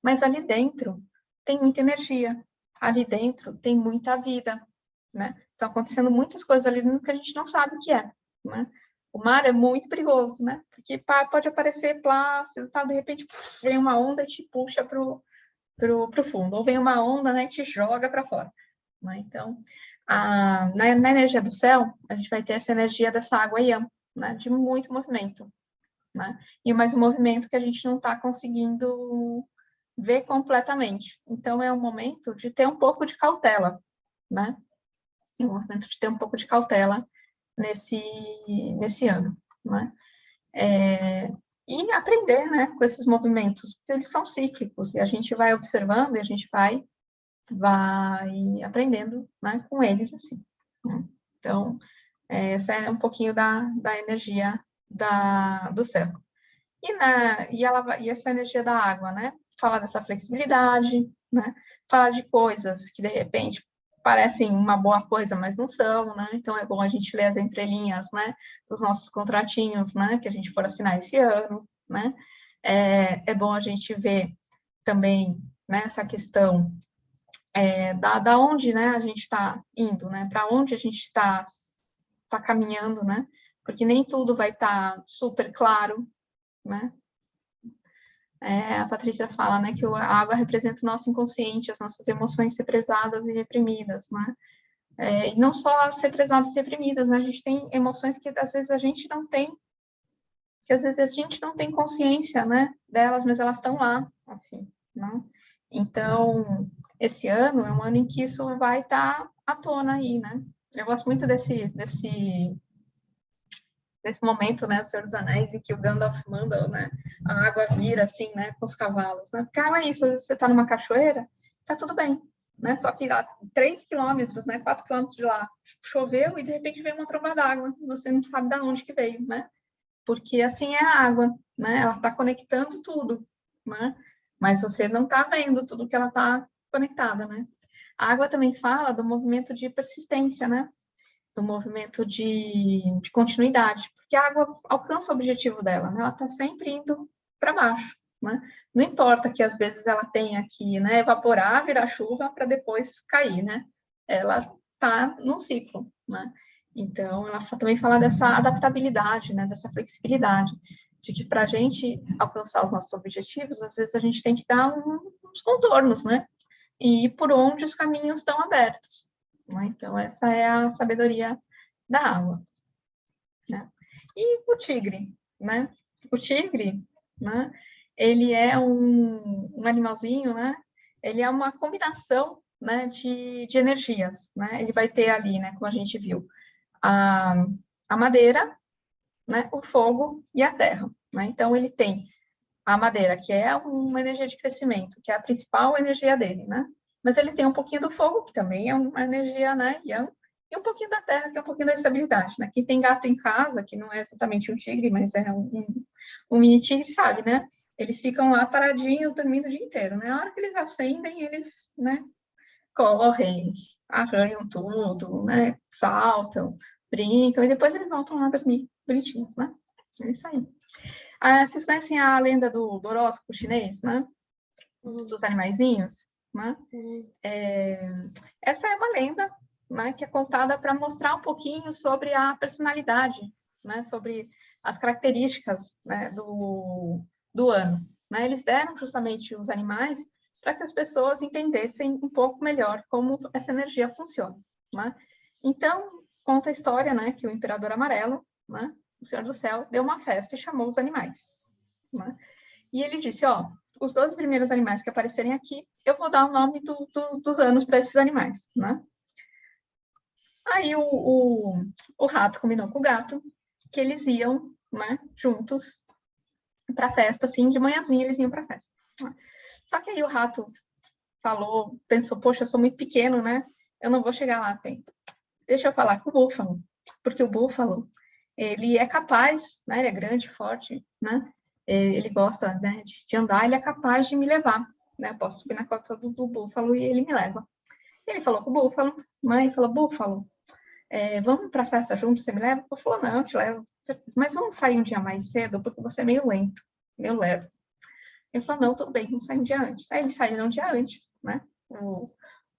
Mas ali dentro tem muita energia. Ali dentro tem muita vida, né? Estão acontecendo muitas coisas ali dentro que a gente não sabe o que é, né? O mar é muito perigoso, né? Porque pode aparecer plástico, tá? De repente vem uma onda e te puxa pro fundo, ou vem uma onda, né, e te joga para fora, né? Então, na energia do céu, a gente vai ter essa energia dessa água Yang, né? De muito movimento, né? E mais um movimento que a gente não está conseguindo ver completamente. Então, é um momento de ter um pouco de cautela, né? É um momento de ter um pouco de cautela nesse ano, né? E aprender, né, com esses movimentos, porque eles são cíclicos, e a gente vai observando e a gente vai aprendendo, né, com eles, assim. Né? Então, essa é um pouquinho da energia do céu. E essa energia da água, né? Fala dessa flexibilidade, né? Fala de coisas que, de repente, parecem uma boa coisa, mas não são, né? Então, é bom a gente ler as entrelinhas, né? Dos nossos contratinhos, né? Que a gente for assinar esse ano, né? É bom a gente ver também, né? Essa questão da onde, né? A gente está indo, né? Para onde a gente está caminhando, né? Porque nem tudo vai estar super claro, né? A Patrícia fala, né, que a água representa o nosso inconsciente, as nossas emoções represadas e reprimidas, né? E não só as represadas e reprimidas, né? A gente tem emoções que às vezes a gente não tem, que às vezes a gente não tem consciência, né, delas, mas elas estão lá, assim, né? Então, esse ano é um ano em que isso vai estar à tona aí, né? Eu gosto muito desse momento, né, Senhor dos Anéis, em que o Gandalf manda, né, a água vira assim, né, com os cavalos, né? Porque é isso, às vezes você está numa cachoeira, tá tudo bem, né? Só que lá 3 quilômetros, né, 4 quilômetros de lá, choveu e de repente veio uma tromba d'água, você não sabe de onde que veio, né? Porque assim é a água, né? Ela está conectando tudo, né? Mas você não está vendo tudo que ela está conectada, né? A água também fala do movimento de persistência, né? Do movimento de continuidade, porque a água alcança o objetivo dela, né? Ela está sempre indo para baixo, né? Não importa que às vezes ela tenha que, né, evaporar, virar chuva para depois cair, né? Ela está num ciclo, né? Então, ela também fala dessa adaptabilidade, né? Dessa flexibilidade, de que para a gente alcançar os nossos objetivos, às vezes a gente tem que dar uns contornos, né? E ir por onde os caminhos estão abertos. Né? Então, essa é a sabedoria da água. Né? E o tigre, né? O tigre, né? Ele é um animalzinho, né? Ele é uma combinação, né, de energias, né? Ele vai ter ali, né, como a gente viu, a madeira, né, o fogo e a terra, né? Então, ele tem a madeira, que é uma energia de crescimento, que é a principal energia dele, né? Mas ele tem um pouquinho do fogo, que também é uma energia, né, yang, e um pouquinho da terra, que é um pouquinho da estabilidade, né? Quem tem gato em casa, que não é exatamente um tigre, mas é um mini tigre, sabe, né? Eles ficam lá paradinhos, dormindo o dia inteiro, né? A hora que eles acendem, eles, né, correm, arranham tudo, né? Saltam, brincam, e depois eles voltam lá dormir, bonitinhos, né? É isso aí. Vocês conhecem a lenda do horóscopo chinês, né? Dos animaizinhos, né? Essa é uma lenda, né, que é contada para mostrar um pouquinho sobre a personalidade, né? Sobre as características, né, do ano, né? Eles deram justamente os animais para que as pessoas entendessem um pouco melhor como essa energia funciona, né? Então, conta a história, né, que o Imperador Amarelo, né, o Senhor do Céu, deu uma festa e chamou os animais, né? E ele disse, ó, os 12 primeiros animais que aparecerem aqui, eu vou dar o nome dos anos para esses animais, né? Aí o rato combinou com o gato que eles iam, né, juntos para a festa, assim, de manhãzinha eles iam para a festa. Né? Só que aí o rato falou, pensou, poxa, eu sou muito pequeno, né? Eu não vou chegar lá a tempo. Deixa eu falar com o búfalo, porque o búfalo, ele é capaz, né? Ele é grande, forte, né? Ele gosta, né, de andar, ele é capaz de me levar, né? Eu posso subir na costa do búfalo e ele me leva. Ele falou com o búfalo, mãe falou, búfalo, vamos para a festa juntos, você me leva? Eu falou, não, eu te levo, mas vamos sair um dia mais cedo, porque você é meio lento, eu levo. Ele falou, não, tudo bem, vamos sair um dia antes. Aí eles saíram um dia antes, né?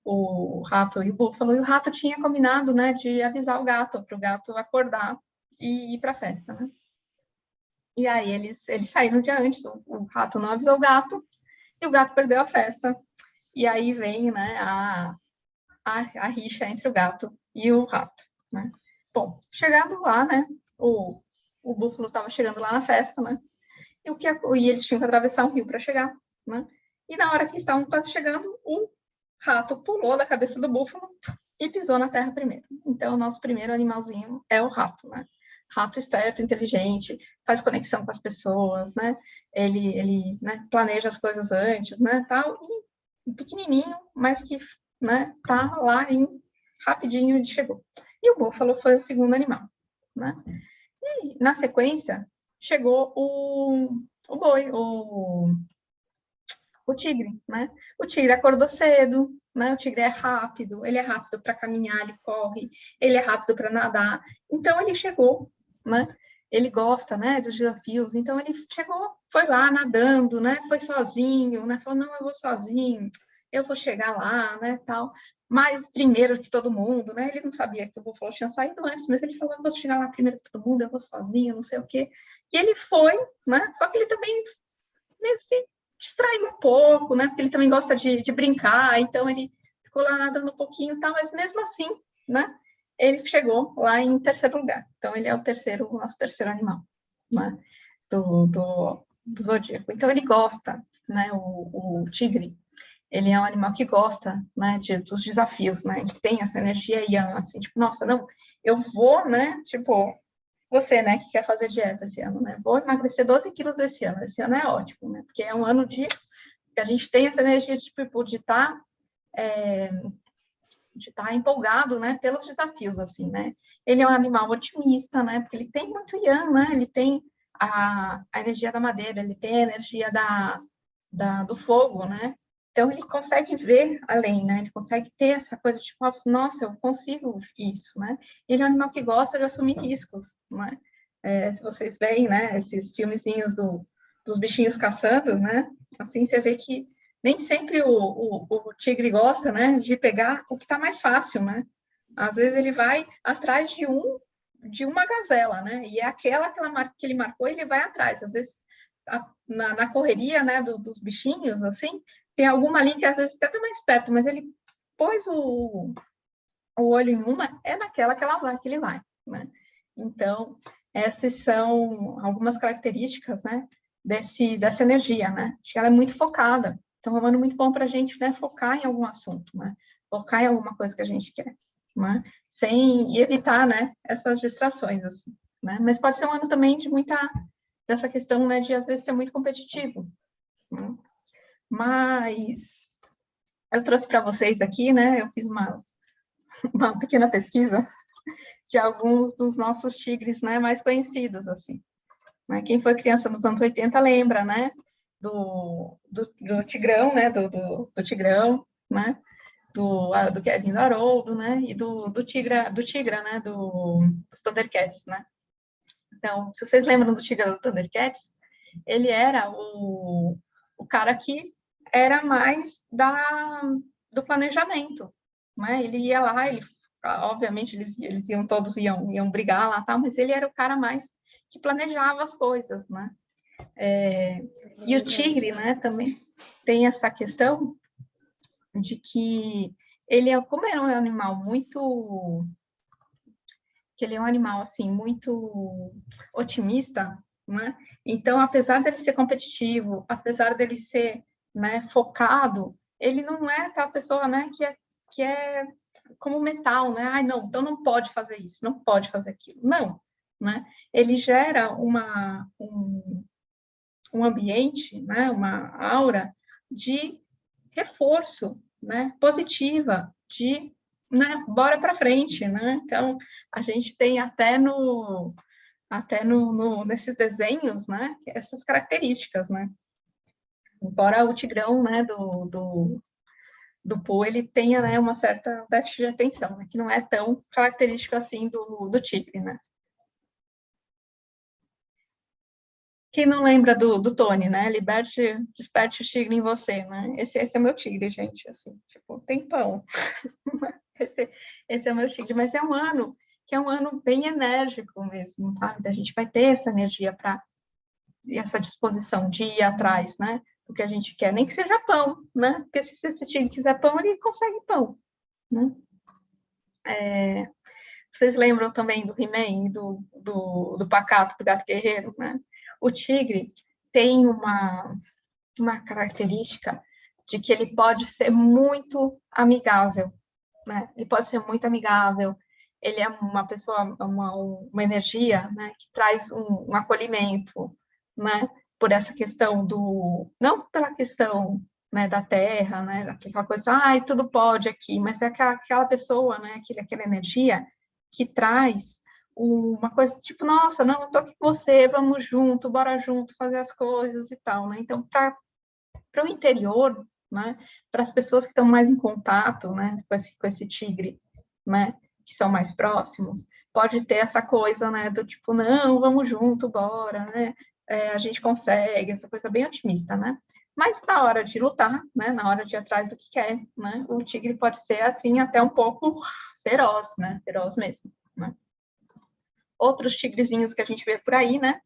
O rato e o búfalo, e o rato tinha combinado, né, de avisar o gato, para o gato acordar e ir para a festa, né? E aí eles saíram um dia antes, o rato não avisou o gato, e o gato perdeu a festa. E aí vem, né, a rixa entre o gato e o rato, né? Bom, chegando lá, né, o búfalo estava chegando lá na festa, né? E eles tinham que atravessar um rio para chegar, né? E na hora que estavam quase chegando, o rato pulou da cabeça do búfalo e pisou na terra primeiro. Então, o nosso primeiro animalzinho é o rato, né? Rato esperto, inteligente, faz conexão com as pessoas, né? Ele né, planeja as coisas antes, né? Tal, e pequenininho, mas que, né, tá lá rapidinho ele chegou. E o búfalo foi o segundo animal, né? E, na sequência, chegou o boi, o tigre, né? O tigre acordou cedo, né? O tigre é rápido, ele é rápido para caminhar, ele corre, ele é rápido para nadar. Então ele chegou, né? Ele gosta, né, dos desafios. Então ele chegou, foi lá nadando, né? Foi sozinho, né? Falou, não, eu vou sozinho, eu vou chegar lá, né, tal. Mas primeiro que todo mundo, né? Ele não sabia que o búfalo tinha saído antes, mas ele falou, eu vou chegar lá primeiro que todo mundo, eu vou sozinho, não sei o quê. E ele foi, né? Só que ele também meio se distraiu um pouco, né? Porque ele também gosta de brincar, então ele ficou lá nadando um pouquinho e tal, mas mesmo assim, né? Ele chegou lá em terceiro lugar. Então, ele é o nosso terceiro animal, né? Do zodíaco. Então, ele gosta, né? O tigre, ele é um animal que gosta, né? Dos desafios, né? Ele tem essa energia yang, assim, tipo, nossa, não, eu vou, né? Tipo, você, né, que quer fazer dieta esse ano, né? Vou emagrecer 12 quilos esse ano. Esse ano é ótimo, né? Porque é um ano que a gente tem essa energia de estar empolgado, né, pelos desafios, assim, né? Ele é um animal otimista, né? Porque ele tem muito yang, né? Ele tem a energia da madeira, ele tem a energia do fogo, né? Então, ele consegue ver além, né? Ele consegue ter essa coisa de, tipo, nossa, eu consigo isso, né? Ele é um animal que gosta de assumir riscos, né? Se vocês veem, né, esses filmezinhos dos bichinhos caçando, né? Assim, você vê que nem sempre o tigre gosta, né, de pegar o que está mais fácil, né? Às vezes ele vai atrás de uma gazela, né? E é aquela que ele marcou, ele vai atrás. Às vezes, na correria, né, dos bichinhos, assim, tem alguma ali que às vezes até está mais perto, mas ele pôs o olho em uma, é naquela que ele vai, né? Então, essas são algumas características, né, dessa energia, né? Acho que ela é muito focada. Então, é um ano muito bom para a gente, né, focar em algum assunto, né? focar em alguma coisa que a gente quer, né? Sem evitar, né, essas distrações, assim, né? Mas pode ser um ano também de dessa questão, né, de às vezes ser muito competitivo, né? Mas eu trouxe para vocês aqui, né, eu fiz uma pequena pesquisa de alguns dos nossos tigres, né, mais conhecidos, assim, né? Quem foi criança nos anos 80 lembra, né, do Tigrão, né, do Tigrão, né, do Kevin do Haroldo, né, e do Tigra, né, dos Thundercats, né. Então, se vocês lembram do Tigra do Thundercats, ele era o cara que era mais do planejamento, né, ele ia lá, obviamente eles iam todos iam brigar lá, tal, mas ele era o cara mais que planejava as coisas, né. E o tigre, né, também tem essa questão de que como ele é um animal assim, muito otimista, né? Então, apesar dele ser competitivo, apesar dele ser, né, focado, ele não é aquela pessoa, né, que é como metal, né? Ai, não, então não pode fazer isso, não pode fazer aquilo. Não, né? Ele gera um ambiente, né, uma aura de reforço, né, positiva, né, bora para frente, né? Então, a gente tem nesses desenhos, né, essas características, né? Embora o Tigrão, né, do Pooh, ele tenha, né, uma certa déficit de atenção, né, que não é tão característico assim do tigre, né? Quem não lembra do Tony, né? Desperte o tigre em você, né? Esse é meu tigre, gente, assim, tipo, tempão. Esse é o meu tigre, mas é um ano que é um ano bem enérgico mesmo, sabe? A gente vai ter essa energia essa disposição de ir atrás, né? Do que a gente quer, nem que seja pão, né? Porque se esse tigre quiser pão, ele consegue pão, né? Vocês lembram também do He-Man, do Pacato, do Gato Guerreiro, né? O tigre tem uma característica de que ele pode ser muito amigável, né? Ele pode ser muito amigável, ele é uma pessoa, uma energia, né, que traz um acolhimento, né, por essa questão não pela questão, né, da terra, né, aquela coisa, ai, tudo pode aqui, mas é aquela pessoa, né, aquela energia que traz uma coisa tipo, nossa, não, eu tô aqui com você, vamos junto, bora junto fazer as coisas e tal, né? Então, para o interior, né, para as pessoas que estão mais em contato, né, com esse tigre, né, que são mais próximos, pode ter essa coisa, né, do tipo, não, vamos junto, bora, né, a gente consegue, essa coisa bem otimista, né? Mas na hora de lutar, né, na hora de ir atrás do que quer, né, o tigre pode ser, assim, até um pouco feroz, né, feroz mesmo, né? Outros tigrezinhos que a gente vê por aí, né,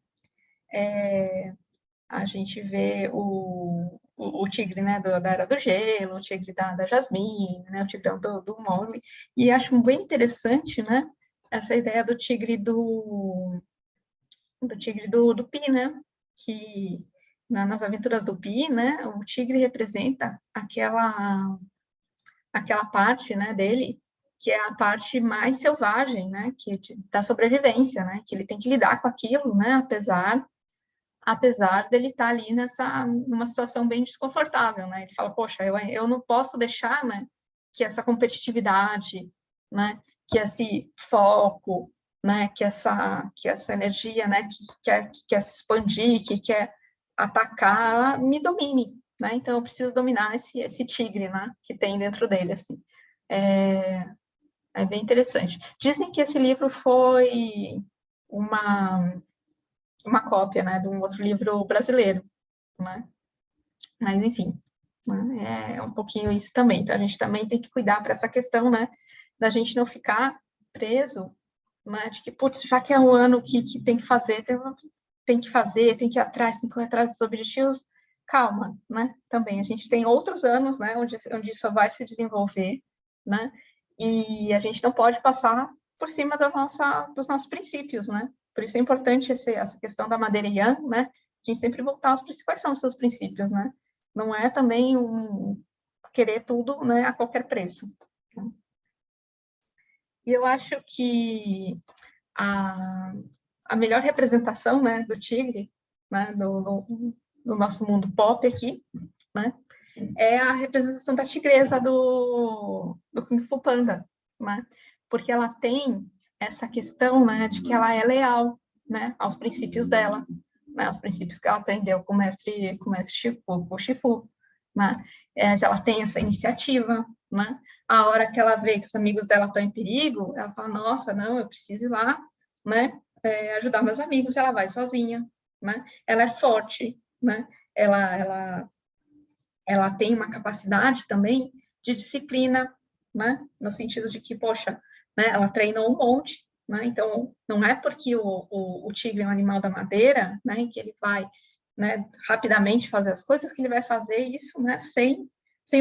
a gente vê o tigre, né, da Era do Gelo, o tigre da Jasmine, né, o tigrão do Mowgli, e acho bem interessante, né, essa ideia do tigre do Pi, né, que nas aventuras do Pi, né, o tigre representa aquela parte, né, dele, que é a parte mais selvagem, né, da sobrevivência, né, que ele tem que lidar com aquilo, né, apesar dele estar ali numa situação bem desconfortável, né? Ele fala, poxa, eu não posso deixar, né, que essa competitividade, né, que esse foco, né, que essa energia, né, que quer se expandir, que quer atacar, me domine, né? Então eu preciso dominar esse tigre, né, que tem dentro dele, assim. É bem interessante. Dizem que esse livro foi uma cópia, né, de um outro livro brasileiro, né? Mas, enfim, né, é um pouquinho isso também. Então, a gente também tem que cuidar para essa questão, né, da gente não ficar preso, né, de que, putz, já que é um ano que tem que fazer, tem que fazer, tem que ir atrás, tem que correr atrás dos objetivos, calma, né, também. A gente tem outros anos, né, onde isso vai se desenvolver, né, e a gente não pode passar por cima dos nossos princípios, né. Por isso é importante essa questão da madeira yang, né, a gente sempre voltar aos princípios, quais são os seus princípios, né? Não é também querer tudo, né, a qualquer preço, E eu acho que a melhor representação, né, do tigre, né, no nosso mundo pop aqui, né, é a representação da tigresa do Kung Fu Panda, né, porque ela tem essa questão, né, de que ela é leal, né, aos princípios dela, né, aos princípios que ela aprendeu com o mestre Shifu, o Shifu, né, ela tem essa iniciativa, né, a hora que ela vê que os amigos dela estão em perigo, ela fala, nossa, não, eu preciso ir lá, né, ajudar meus amigos, ela vai sozinha, né, ela é forte, né, ela tem uma capacidade também de disciplina, né, no sentido de que, poxa, né, ela treinou um monte, né, então não é porque o tigre é um animal da madeira, né, que ele vai, né, rapidamente fazer as coisas, que ele vai fazer isso, né, sem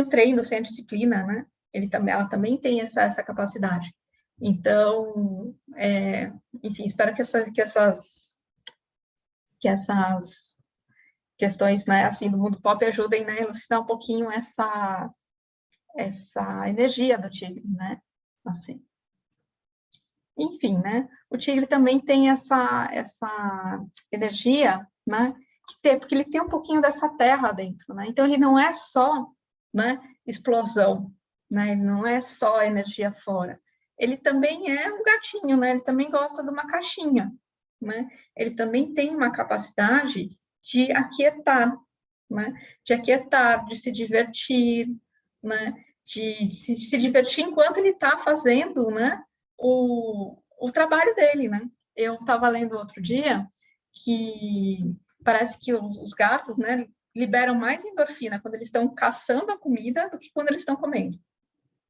o treino, sem a disciplina, né, ela também tem essa capacidade. Então, enfim, espero que essas questões, né, assim, do mundo pop ajudem, né, a elucidar um pouquinho essa energia do tigre, né, assim. Enfim, né, o tigre também tem essa energia, né, porque ele tem um pouquinho dessa terra dentro, né, então ele não é só, né, explosão, né, ele não é só energia fora, ele também é um gatinho, né, ele também gosta de uma caixinha, né, ele também tem uma capacidade de aquietar, né, de se divertir, né, de se divertir enquanto ele está fazendo, né, o trabalho dele, né. Eu estava lendo outro dia que parece que os gatos, né, liberam mais endorfina quando eles estão caçando a comida do que quando eles estão comendo,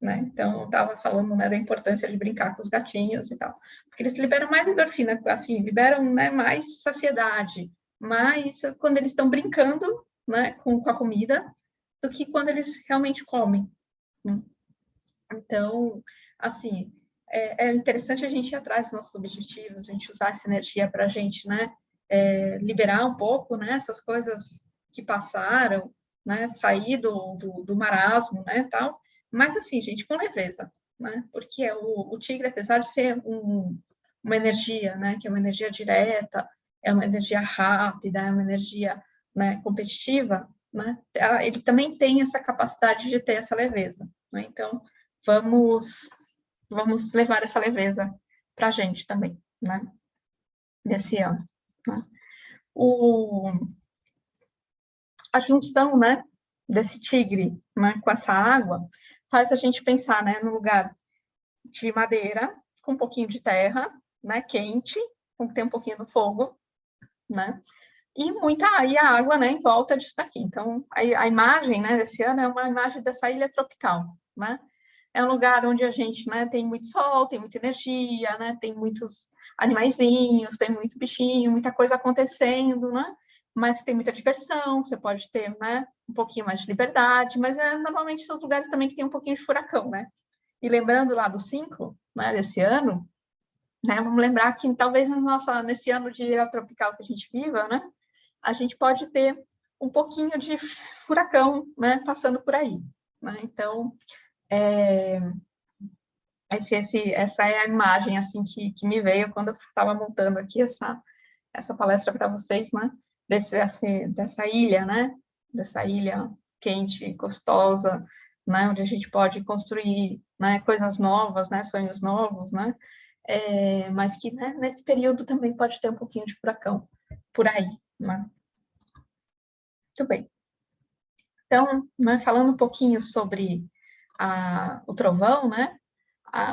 né. Então, eu estava falando, né, da importância de brincar com os gatinhos e tal, porque eles liberam mais endorfina, assim, liberam, né, mais saciedade, mais quando eles estão brincando, né, com a comida, do que quando eles realmente comem, né? Então, assim, é interessante a gente ir atrás dos nossos objetivos, a gente usar essa energia para a gente, né, liberar um pouco, né, essas coisas que passaram, né, sair do marasmo, né, tal. Mas, assim, gente, com leveza, né, porque o tigre, apesar de ser uma energia, né, que é uma energia direta, é uma energia rápida, é uma energia, né, competitiva, né, ele também tem essa capacidade de ter essa leveza, né, então vamos levar essa leveza para a gente também, né? Nesse ano. Né? A junção, né, desse tigre, né, com essa água faz a gente pensar, né, no lugar de madeira com um pouquinho de terra, né, quente, com que tem um pouquinho do fogo, né? E a água, né, em volta disso daqui. Então, a imagem, né, desse ano é uma imagem dessa ilha tropical, né? É um lugar onde a gente, né, tem muito sol, tem muita energia, né, tem muitos animaizinhos, tem muito bichinho, muita coisa acontecendo, né? Mas tem muita diversão, você pode ter, né, um pouquinho mais de liberdade, mas normalmente são os lugares também que tem um pouquinho de furacão, né? E lembrando lá do 5, né, desse ano, né, vamos lembrar que talvez nesse ano de ilha tropical que a gente viva, né, a gente pode ter um pouquinho de furacão, né, passando por aí, né? Então, essa é a imagem assim que me veio quando eu estava montando aqui essa palestra para vocês, né? Dessa ilha, né? Dessa ilha quente, gostosa, né? Onde a gente pode construir, né, coisas novas, né? Sonhos novos, né? Mas que, né, nesse período também pode ter um pouquinho de furacão por aí, né? Muito bem. Então, né, falando um pouquinho sobre o trovão, né?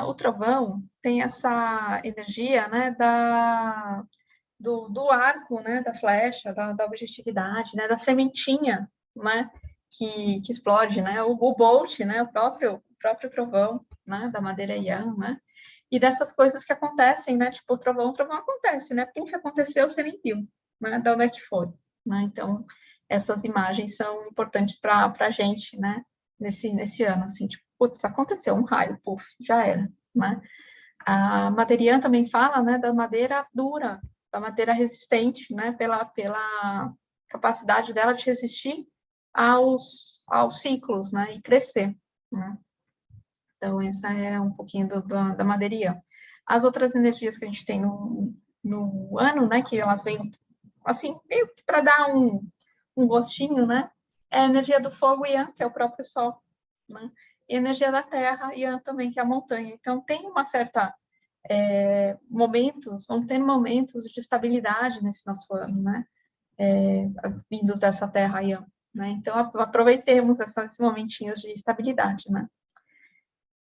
O trovão tem essa energia, né, do arco, né, da flecha, da objetividade, né, da sementinha, né, que explode, né, o bolt, né, o próprio trovão, né, da madeira Yan, né, e dessas coisas que acontecem, né, tipo o trovão acontece, né, porque o que aconteceu você nem viu, né, de onde é que foi, né, então essas imagens são importantes para a gente, né, nesse ano, assim, tipo, putz, aconteceu um raio, puf, já era, né. A Madeirean também fala, né, da madeira dura, da madeira resistente, né, pela capacidade dela de resistir aos ciclos, né, e crescer, né. Então, essa é um pouquinho da madeira. As outras energias que a gente tem no ano, né, que elas vêm, assim, meio que para dar um gostinho, né, é a energia do fogo, Yan, que é o próprio Sol, né, e a energia da terra, Yan também, que é a montanha. Então, tem uma certa vão ter momentos de estabilidade nesse nosso ano, né, vindos dessa terra Yan, né, então aproveitemos esses momentinhos de estabilidade, né.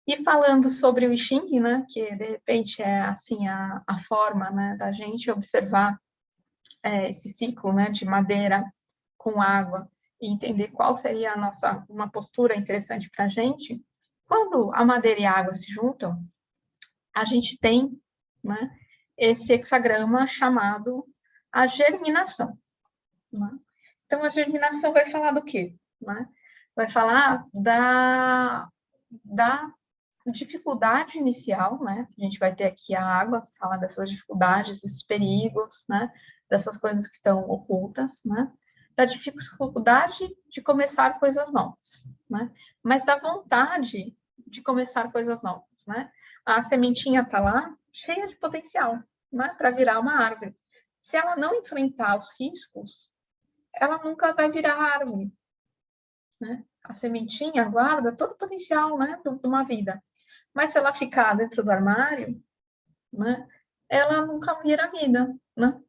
E falando sobre o I Ching, né, que de repente é assim a forma, né, da gente observar esse ciclo, né, de madeira com água e entender qual seria uma postura interessante para a gente. Quando a madeira e a água se juntam, a gente tem, né, esse hexagrama chamado a germinação, né? Então, a germinação vai falar do quê? Né? Vai falar da dificuldade inicial, né? A gente vai ter aqui a água, falar dessas dificuldades, desses perigos, né? Dessas coisas que estão ocultas, né? Da dificuldade de começar coisas novas, né? Mas da vontade de começar coisas novas, né? A sementinha está lá, cheia de potencial, né? Para virar uma árvore. Se ela não enfrentar os riscos, ela nunca vai virar árvore, né? A sementinha guarda todo o potencial, né? De uma vida. Mas se ela ficar dentro do armário, né, ela nunca vira vida, né?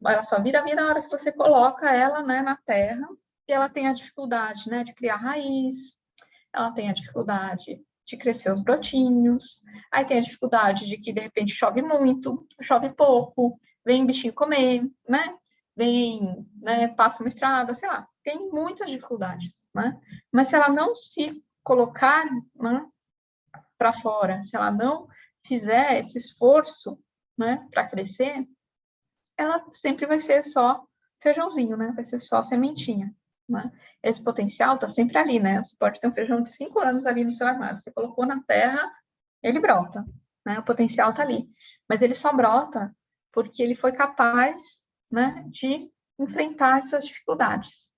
Ela só vira vida na hora que você coloca ela, né, na terra, e ela tem a dificuldade, né, de criar raiz, ela tem a dificuldade de crescer os brotinhos, aí tem a dificuldade de que, de repente, chove muito, chove pouco, vem bichinho comer, né? Vem, né, passa uma estrada, sei lá, tem muitas dificuldades, né? Mas se ela não se colocar, né, para fora, se ela não fizer esse esforço, né, para crescer, ela sempre vai ser só feijãozinho, né? Vai ser só sementinha, né? Esse potencial está sempre ali, né? Você pode ter um feijão de 5 anos ali no seu armário, você colocou na terra, ele brota, né? O potencial está ali, mas ele só brota porque ele foi capaz, né, de enfrentar essas dificuldades,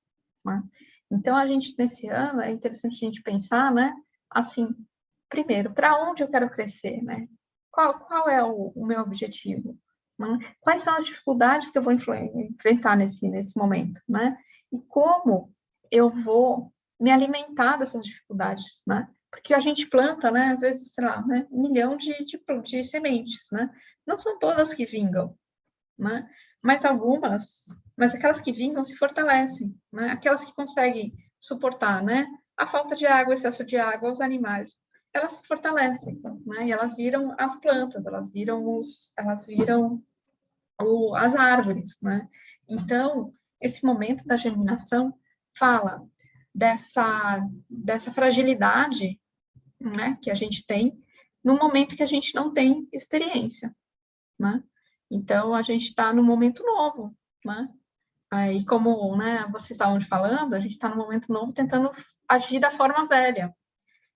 né? Então, a gente, nesse ano, é interessante a gente pensar, né, assim, primeiro, para onde eu quero crescer, né? Qual é o meu objetivo? Né? Quais são as dificuldades que eu vou enfrentar nesse momento, né? E como eu vou me alimentar dessas dificuldades, né? Porque a gente planta, né, às vezes, sei lá, né, 1 milhão de sementes, né? Não são todas que vingam, né? Mas aquelas que vingam se fortalecem, né? Aquelas que conseguem suportar, né, a falta de água, o excesso de água, os animais, elas se fortalecem, né? E elas viram as plantas, elas viram as árvores, né? Então, esse momento da germinação fala dessa fragilidade, né, que a gente tem no momento que a gente não tem experiência, né? Então, a gente está num momento novo, né? Aí, como, né, vocês estavam falando, a gente está num momento novo tentando agir da forma velha.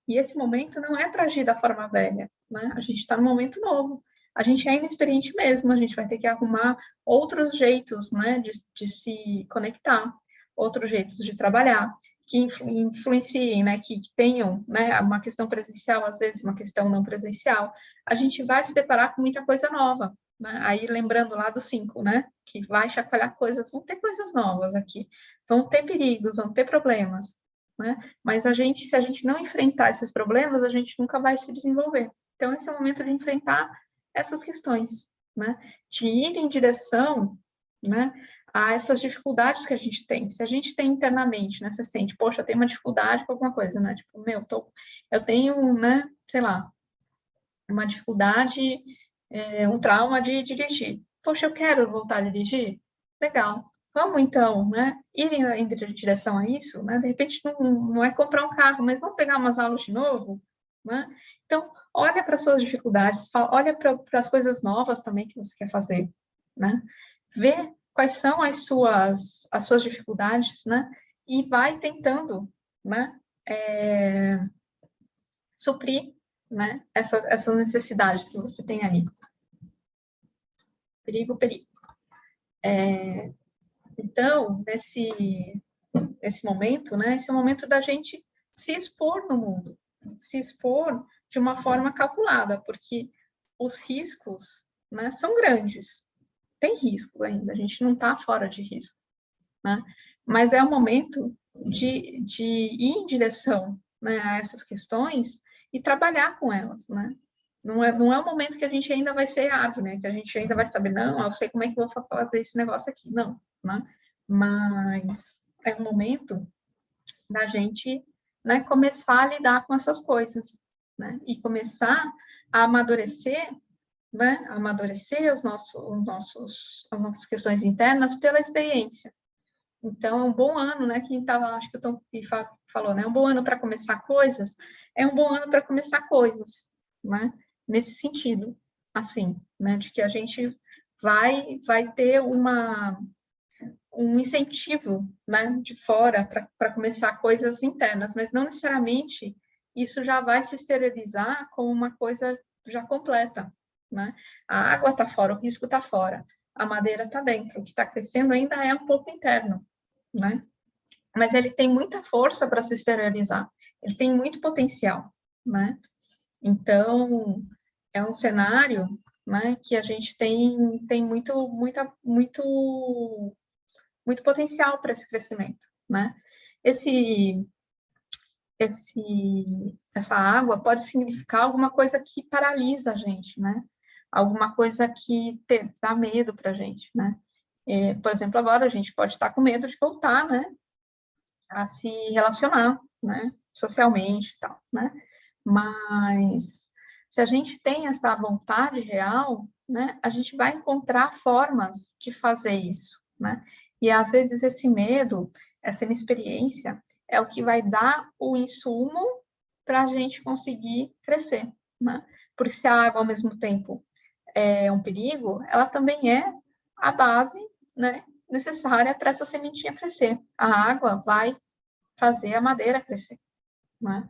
E esse momento não é para agir da forma velha, né? A gente está num momento novo. A gente é inexperiente mesmo, a gente vai ter que arrumar outros jeitos, né, de se conectar, outros jeitos de trabalhar, que influenciem, né, que tenham, né, uma questão presencial, às vezes uma questão não presencial. A gente vai se deparar com muita coisa nova, né? Aí, lembrando lá do 5, né, que vai chacoalhar coisas, vão ter coisas novas aqui, vão ter perigos, vão ter problemas, né? Mas se a gente não enfrentar esses problemas, a gente nunca vai se desenvolver. Então, esse é o momento de enfrentar essas questões, né? De ir em direção, né, a essas dificuldades que a gente tem. Se a gente tem internamente, né, você sente, poxa, eu tenho uma dificuldade com alguma coisa, né? Tipo, eu tenho, né, sei lá, uma dificuldade, um trauma de dirigir. Poxa, eu quero voltar a dirigir? Legal. Vamos, então, né, ir em direção a isso, né? De repente, não é comprar um carro, mas vamos pegar umas aulas de novo, né? Então, olha para as suas dificuldades, olha para as coisas novas também que você quer fazer, né? Vê quais são as suas dificuldades, né? E vai tentando, né, suprir, né, essas necessidades que você tem ali. Perigo, perigo. Então, nesse momento, né, esse é o momento da gente se expor no mundo, se expor de uma forma calculada, porque os riscos, né, são grandes. Tem risco ainda, a gente não está fora de risco, né? Mas é o momento de ir em direção, né, a essas questões e trabalhar com elas, né? Não é o momento que a gente ainda vai ser árvore, né? Que a gente ainda vai saber, não, eu sei como é que eu vou fazer esse negócio aqui. Não, né? Mas é o momento da gente, né, começar a lidar com essas coisas, né? E começar a amadurecer, né? Amadurecer as nossas questões internas pela experiência. Então, é um bom ano, né? Quem estava, acho que o Tom falou, né? É um bom ano para começar coisas, é um bom ano para começar coisas, né? Nesse sentido, assim, né? De que a gente vai ter um incentivo, né? De fora para começar coisas internas, mas não necessariamente isso já vai se exteriorizar como uma coisa já completa, né? A água está fora, o risco está fora, a madeira está dentro, o que está crescendo ainda é um pouco interno, né? Mas ele tem muita força para se exteriorizar, ele tem muito potencial, né? Então, é um cenário, né, que a gente tem muito potencial para esse crescimento, né? Essa água pode significar alguma coisa que paralisa a gente, né? Alguma coisa que dá medo para a gente, né? Por exemplo, agora a gente pode estar com medo de voltar, né? A se relacionar, né? Socialmente e tal, né? Mas se a gente tem essa vontade real, né? A gente vai encontrar formas de fazer isso, né? E às vezes esse medo, essa inexperiência, é o que vai dar o insumo para a gente conseguir crescer, né? Porque se a água, ao mesmo tempo, é um perigo, ela também é a base, né, necessária para essa sementinha crescer. A água vai fazer a madeira crescer, né?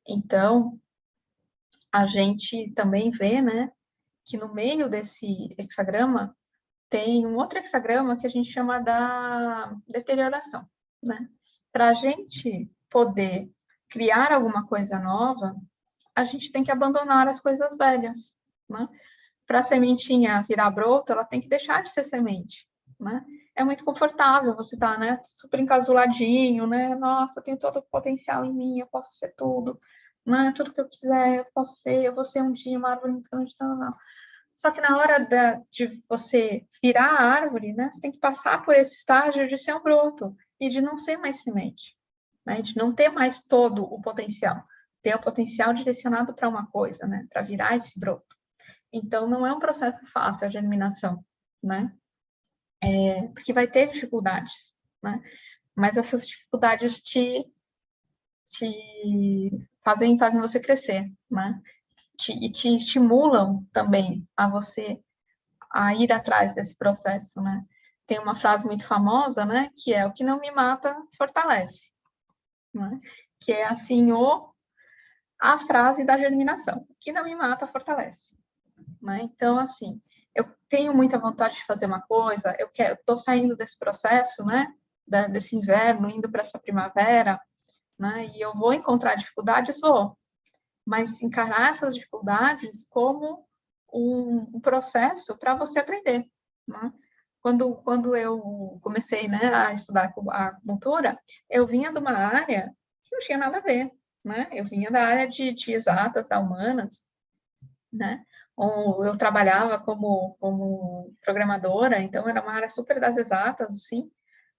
Então, a gente também vê, né, que no meio desse hexagrama tem um outro hexagrama que a gente chama da deterioração, né? Para a gente poder criar alguma coisa nova, a gente tem que abandonar as coisas velhas, né? Para a sementinha virar broto, ela tem que deixar de ser semente, né? É muito confortável você estar, né, super encasuladinho, né? Nossa, eu tenho todo o potencial em mim, eu posso ser tudo, né? Tudo que eu quiser, eu posso ser, eu vou ser um dia uma árvore gigante, não. Só que na hora de você virar a árvore, né, você tem que passar por esse estágio de ser um broto e de não ser mais semente, né? De não ter mais todo o potencial, ter o potencial direcionado para uma coisa, né? Para virar esse broto. Então, não é um processo fácil a germinação, né? Porque vai ter dificuldades, né? Mas essas dificuldades te fazem você crescer, né? E te estimulam também a você a ir atrás desse processo, né? Tem uma frase muito famosa, né? Que é: o que não me mata fortalece, né? Que é assim a frase da germinação: o que não me mata fortalece, né? Então, assim, eu tenho muita vontade de fazer uma coisa, eu estou saindo desse processo, né? Desse inverno, indo para essa primavera, né? E eu vou encontrar dificuldades, vou, mas encarar essas dificuldades como um processo para você aprender, né? Quando eu comecei, né, a estudar a acupuntura, eu vinha de uma área que não tinha nada a ver, né? Eu vinha da área de exatas, da humanas, né? Ou eu trabalhava como programadora, então era uma área super das exatas, assim,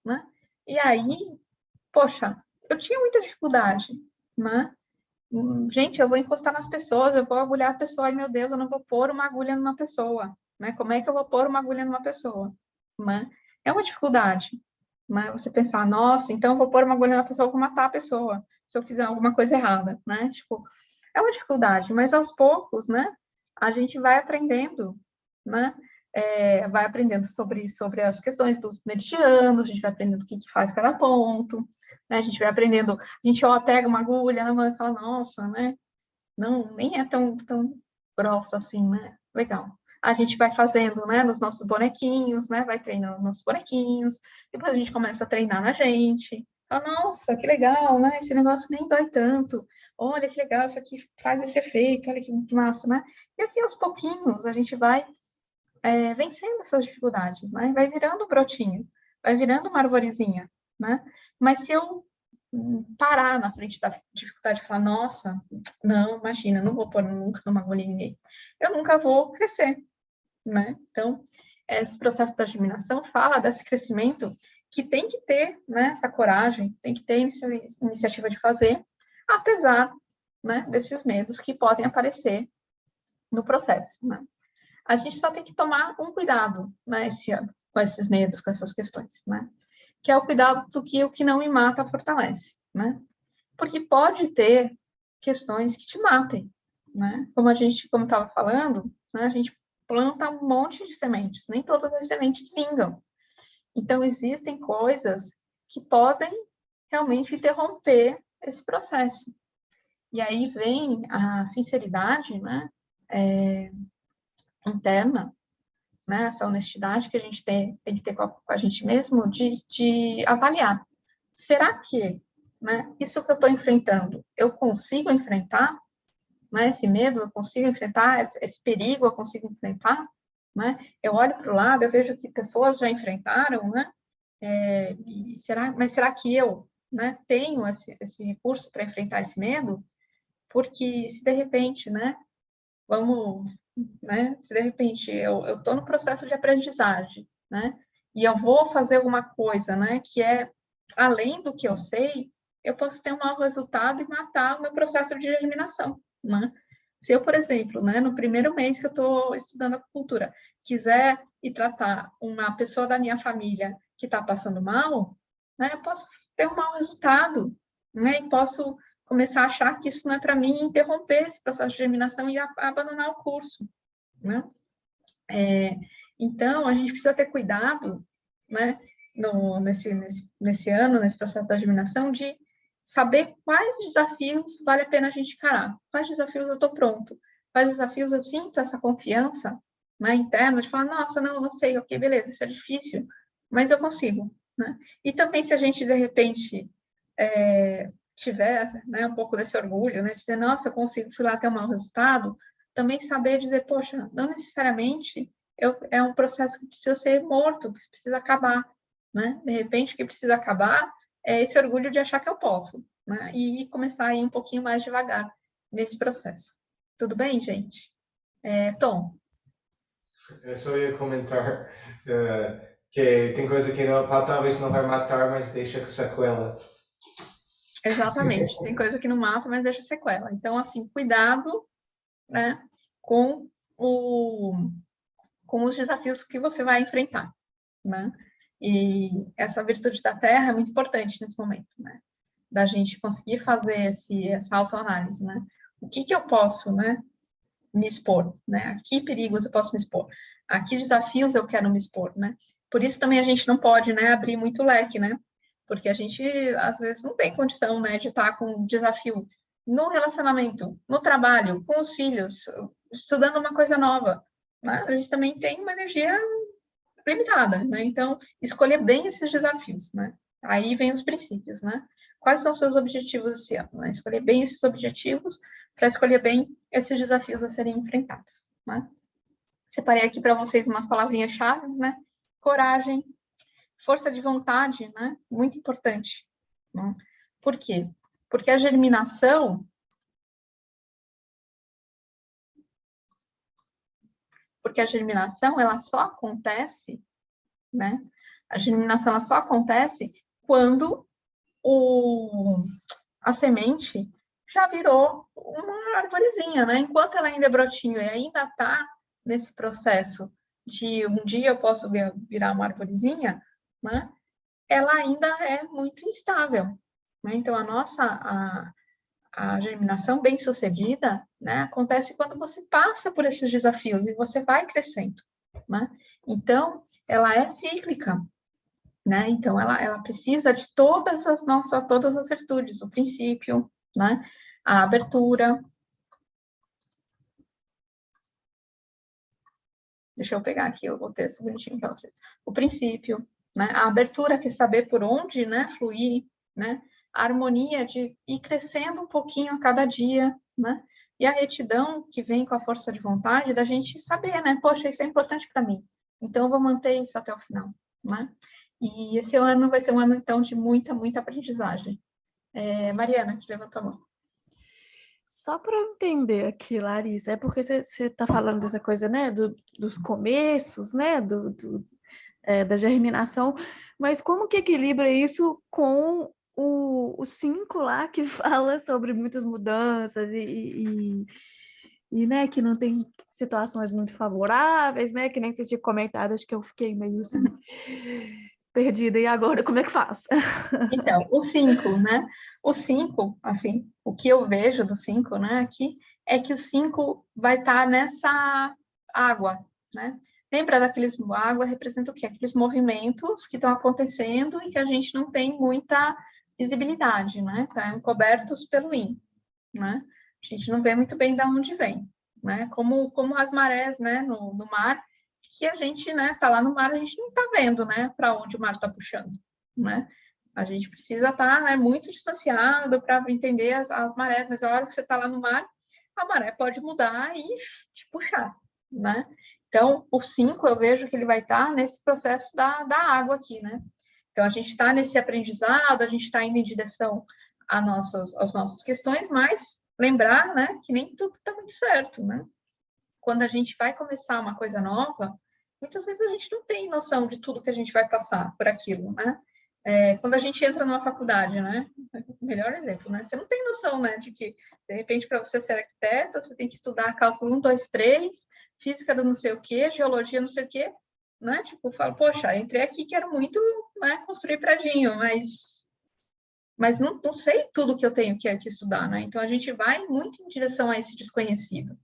né? E aí, poxa, eu tinha muita dificuldade, né? Gente, eu vou encostar nas pessoas, eu vou agulhar a pessoa, ai meu Deus, eu não vou pôr uma agulha numa pessoa, né? Como é que eu vou pôr uma agulha numa pessoa, né? É uma dificuldade, né? Você pensar, nossa, então eu vou pôr uma agulha na pessoa, eu vou matar a pessoa, se eu fizer alguma coisa errada, né? Tipo, é uma dificuldade, mas aos poucos, né? A gente vai aprendendo, né? Vai aprendendo sobre as questões dos meridianos, a gente vai aprendendo o que faz cada ponto, né? A gente vai aprendendo, a gente pega uma agulha na mão e fala, nossa, né? Não, nem é tão grossa assim, né? Legal. A gente vai fazendo, né, nos nossos bonequinhos, né? Vai treinando nos nossos bonequinhos, depois a gente começa a treinar na gente, Ah, nossa, que legal, né? Esse negócio nem dói tanto. Olha que legal, isso aqui faz esse efeito, olha que massa, né? E assim, aos pouquinhos, a gente vai vencendo essas dificuldades, né? Vai virando um brotinho, vai virando uma arvorezinha, né? Mas se eu parar na frente da dificuldade e falar, nossa, não, imagina, não vou pôr nunca numa agulha em ninguém, eu nunca vou crescer, né? Então, esse processo da germinação fala desse crescimento que tem que ter, né, essa coragem, tem que ter essa iniciativa de fazer, apesar, né, desses medos que podem aparecer no processo, né? A gente só tem que tomar um cuidado, né, esse ano, com esses medos, com essas questões, né? Que é o cuidado do que o que não me mata fortalece, né? Porque pode ter questões que te matem, né? Como estava falando, né, a gente planta um monte de sementes, nem todas as sementes vingam. Então, existem coisas que podem realmente interromper esse processo. E aí vem a sinceridade, né, interna, né, essa honestidade que a gente tem que ter com a gente mesmo, de avaliar. Será que, né, isso que eu estou enfrentando, eu consigo enfrentar? Né, esse medo, eu consigo enfrentar? Esse perigo, eu consigo enfrentar? Né? Eu olho para o lado, eu vejo que pessoas já enfrentaram, né? Mas será que eu, né, tenho esse recurso para enfrentar esse medo? Porque se de repente, né, vamos, né, se de repente eu estou no processo de aprendizagem, né, e eu vou fazer alguma coisa, né, que é além do que eu sei, eu posso ter um mau resultado e matar o meu processo de germinação, né? Se eu, por exemplo, né, no primeiro mês que eu estou estudando acupuntura, quiser ir tratar uma pessoa da minha família que está passando mal, né, eu posso ter um mau resultado, né, e posso começar a achar que isso não é para mim, interromper esse processo de germinação e abandonar o curso, né? Então, a gente precisa ter cuidado, né, nesse ano, nesse processo da germinação, de saber quais desafios vale a pena a gente encarar, quais desafios eu estou pronto, quais desafios eu sinto essa confiança, né, interna, de falar, nossa, não sei, ok, beleza, isso é difícil, mas eu consigo, né? E também se a gente, de repente, tiver, né, um pouco desse orgulho, né, de dizer, nossa, eu consigo, fui lá ter um mau resultado, também saber dizer, poxa, não necessariamente é um processo que precisa ser morto, que precisa acabar, né? De repente, o que precisa acabar é esse orgulho de achar que eu posso, né? E começar a ir um pouquinho mais devagar nesse processo. Tudo bem, gente? Tom? Eu só ia comentar que tem coisa que não, talvez não vai matar, mas deixa sequela. Exatamente. Tem coisa que não mata, mas deixa sequela. Então, assim, cuidado, né, com com os desafios que você vai enfrentar, né? E essa virtude da terra é muito importante nesse momento, né? Da gente conseguir fazer essa autoanálise, né? O que eu posso, né, me expor, né? A que perigos eu posso me expor? A que desafios eu quero me expor, né? Por isso também a gente não pode, né, abrir muito leque, né? Porque a gente, às vezes, não tem condição, né, de estar com um desafio no relacionamento, no trabalho, com os filhos, estudando uma coisa nova, né? A gente também tem uma energia limitada, né? Então, escolher bem esses desafios, né? Aí vem os princípios, né? Quais são os seus objetivos esse ano, né? Escolher bem esses objetivos para escolher bem esses desafios a serem enfrentados, né? Separei aqui para vocês umas palavrinhas-chave, né? Coragem, força de vontade, né? Muito importante, né? Por quê? Porque a germinação ela só acontece, né? A germinação ela só acontece quando a semente já virou uma arvorezinha, né? Enquanto ela ainda é brotinho e ainda está nesse processo de um dia eu posso virar uma arvorezinha, né? Ela ainda é muito instável, né? Então a germinação bem sucedida, né, acontece quando você passa por esses desafios e você vai crescendo, né? Então ela é cíclica, né? Então, ela precisa de todas as virtudes, o princípio, né? A abertura. Deixa eu pegar aqui o texto bonitinho para vocês. O princípio, né? A abertura, que é saber por onde, né, fluir, né? A harmonia de ir crescendo um pouquinho a cada dia, né? E a retidão que vem com a força de vontade da gente saber, né? Poxa, isso é importante para mim. Então, eu vou manter isso até o final, né? E esse ano vai ser um ano, então, de muita, muita aprendizagem. Mariana, que levantou a mão. Só para eu entender aqui, Larissa, é porque você está falando dessa coisa, né, dos começos, né, da germinação, mas como que equilibra isso com o 5 lá, que fala sobre muitas mudanças né, que não tem situações muito favoráveis, né, que nem você tinha comentado, acho que eu fiquei meio assim, perdida, e agora como é que faz? Então, o 5, né? O 5, assim, o que eu vejo do 5, né, aqui, é que o 5 vai estar nessa água, né? Lembra daqueles... Água representa o quê? Aqueles movimentos que estão acontecendo e que a gente não tem muita visibilidade, né? Estão cobertos pelo Yin, né? A gente não vê muito bem de onde vem, né? Como as marés, né, no mar, que a gente, né, tá lá no mar, a gente não tá vendo, né, para onde o mar está puxando, né? A gente precisa estar, né, muito distanciado para entender as marés, mas a hora que você está lá no mar, a maré pode mudar e te puxar, né? Então, o 5, eu vejo que ele vai estar nesse processo da água aqui, né? Então, a gente está nesse aprendizado, a gente está indo em direção às nossas questões, mas lembrar, né, que nem tudo está muito certo, né? Quando a gente vai começar uma coisa nova, muitas vezes a gente não tem noção de tudo que a gente vai passar por aquilo, né? Quando a gente entra numa faculdade, né? Melhor exemplo, né? Você não tem noção, né? De que, de repente, para você ser arquiteta, você tem que estudar cálculo 1, 2, 3, física do não sei o quê, geologia não sei o quê, né? Tipo, eu falo, poxa, entrei aqui, quero muito, né, construir predinho, mas não sei tudo que eu tenho que estudar, né? Então, a gente vai muito em direção a esse desconhecido,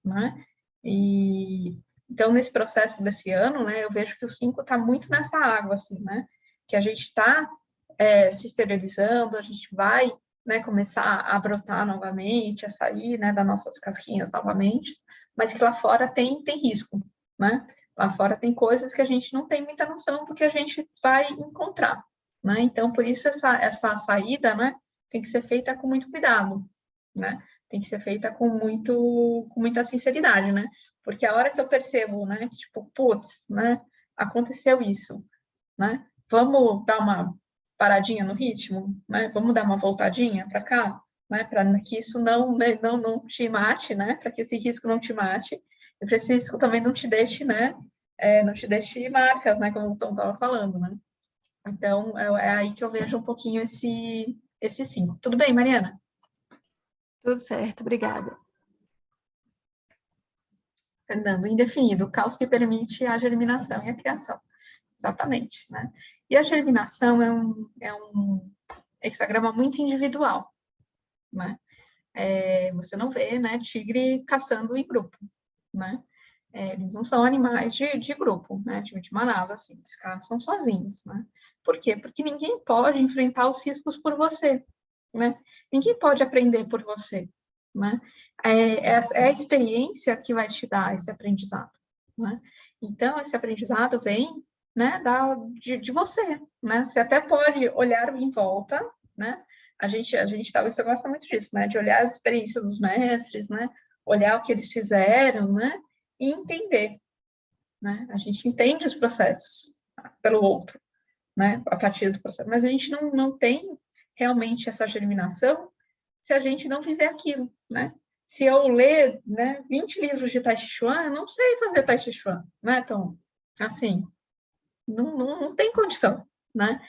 né? E então, nesse processo desse ano, né, eu vejo que o 5 está muito nessa água, assim, né? Que a gente está se esterilizando, a gente vai, né, começar a brotar novamente, a sair, né, das nossas casquinhas novamente, mas que lá fora tem risco, né? Lá fora tem coisas que a gente não tem muita noção do que a gente vai encontrar, né? Então, por isso essa saída, né, tem que ser feita com muito cuidado, né? Tem que ser feita com muita sinceridade, né? Porque a hora que eu percebo, né, que, tipo, putz, né, aconteceu isso, né? Vamos dar uma paradinha no ritmo, né? Vamos dar uma voltadinha para cá, né? Para que isso não te mate, né? Para que esse risco não te mate, e para que esse risco também não te deixe, né? Não te deixe marcas, né? Como o Tom estava falando, né? Então, é aí que eu vejo um pouquinho esse 5. Tudo bem, Mariana? Tudo certo, obrigada. Fernando, indefinido, o caos que permite a germinação e a criação. Exatamente, né? E a germinação é um hexagrama muito individual, né? Você não vê, né, tigre caçando em grupo, né? Eles não são animais de grupo, né? De manada, assim, eles caçam sozinhos, né? Por quê? Porque ninguém pode enfrentar os riscos por você, né? Ninguém pode aprender por você, né? É a experiência que vai te dar esse aprendizado, né? Então, esse aprendizado vem, né, de você, né? Você até pode olhar em volta, né? A gente talvez você gosta muito disso, né? De olhar as experiências dos mestres, né? Olhar o que eles fizeram, né? E entender, né? A gente entende os processos pelo outro, né? A partir do processo, mas a gente não tem realmente essa germinação se a gente não viver aquilo, né? Se eu ler, né, 20 livros de Tai Chi Chuan, eu não sei fazer Tai Chi Chuan, né? Então, assim, não tem condição, né?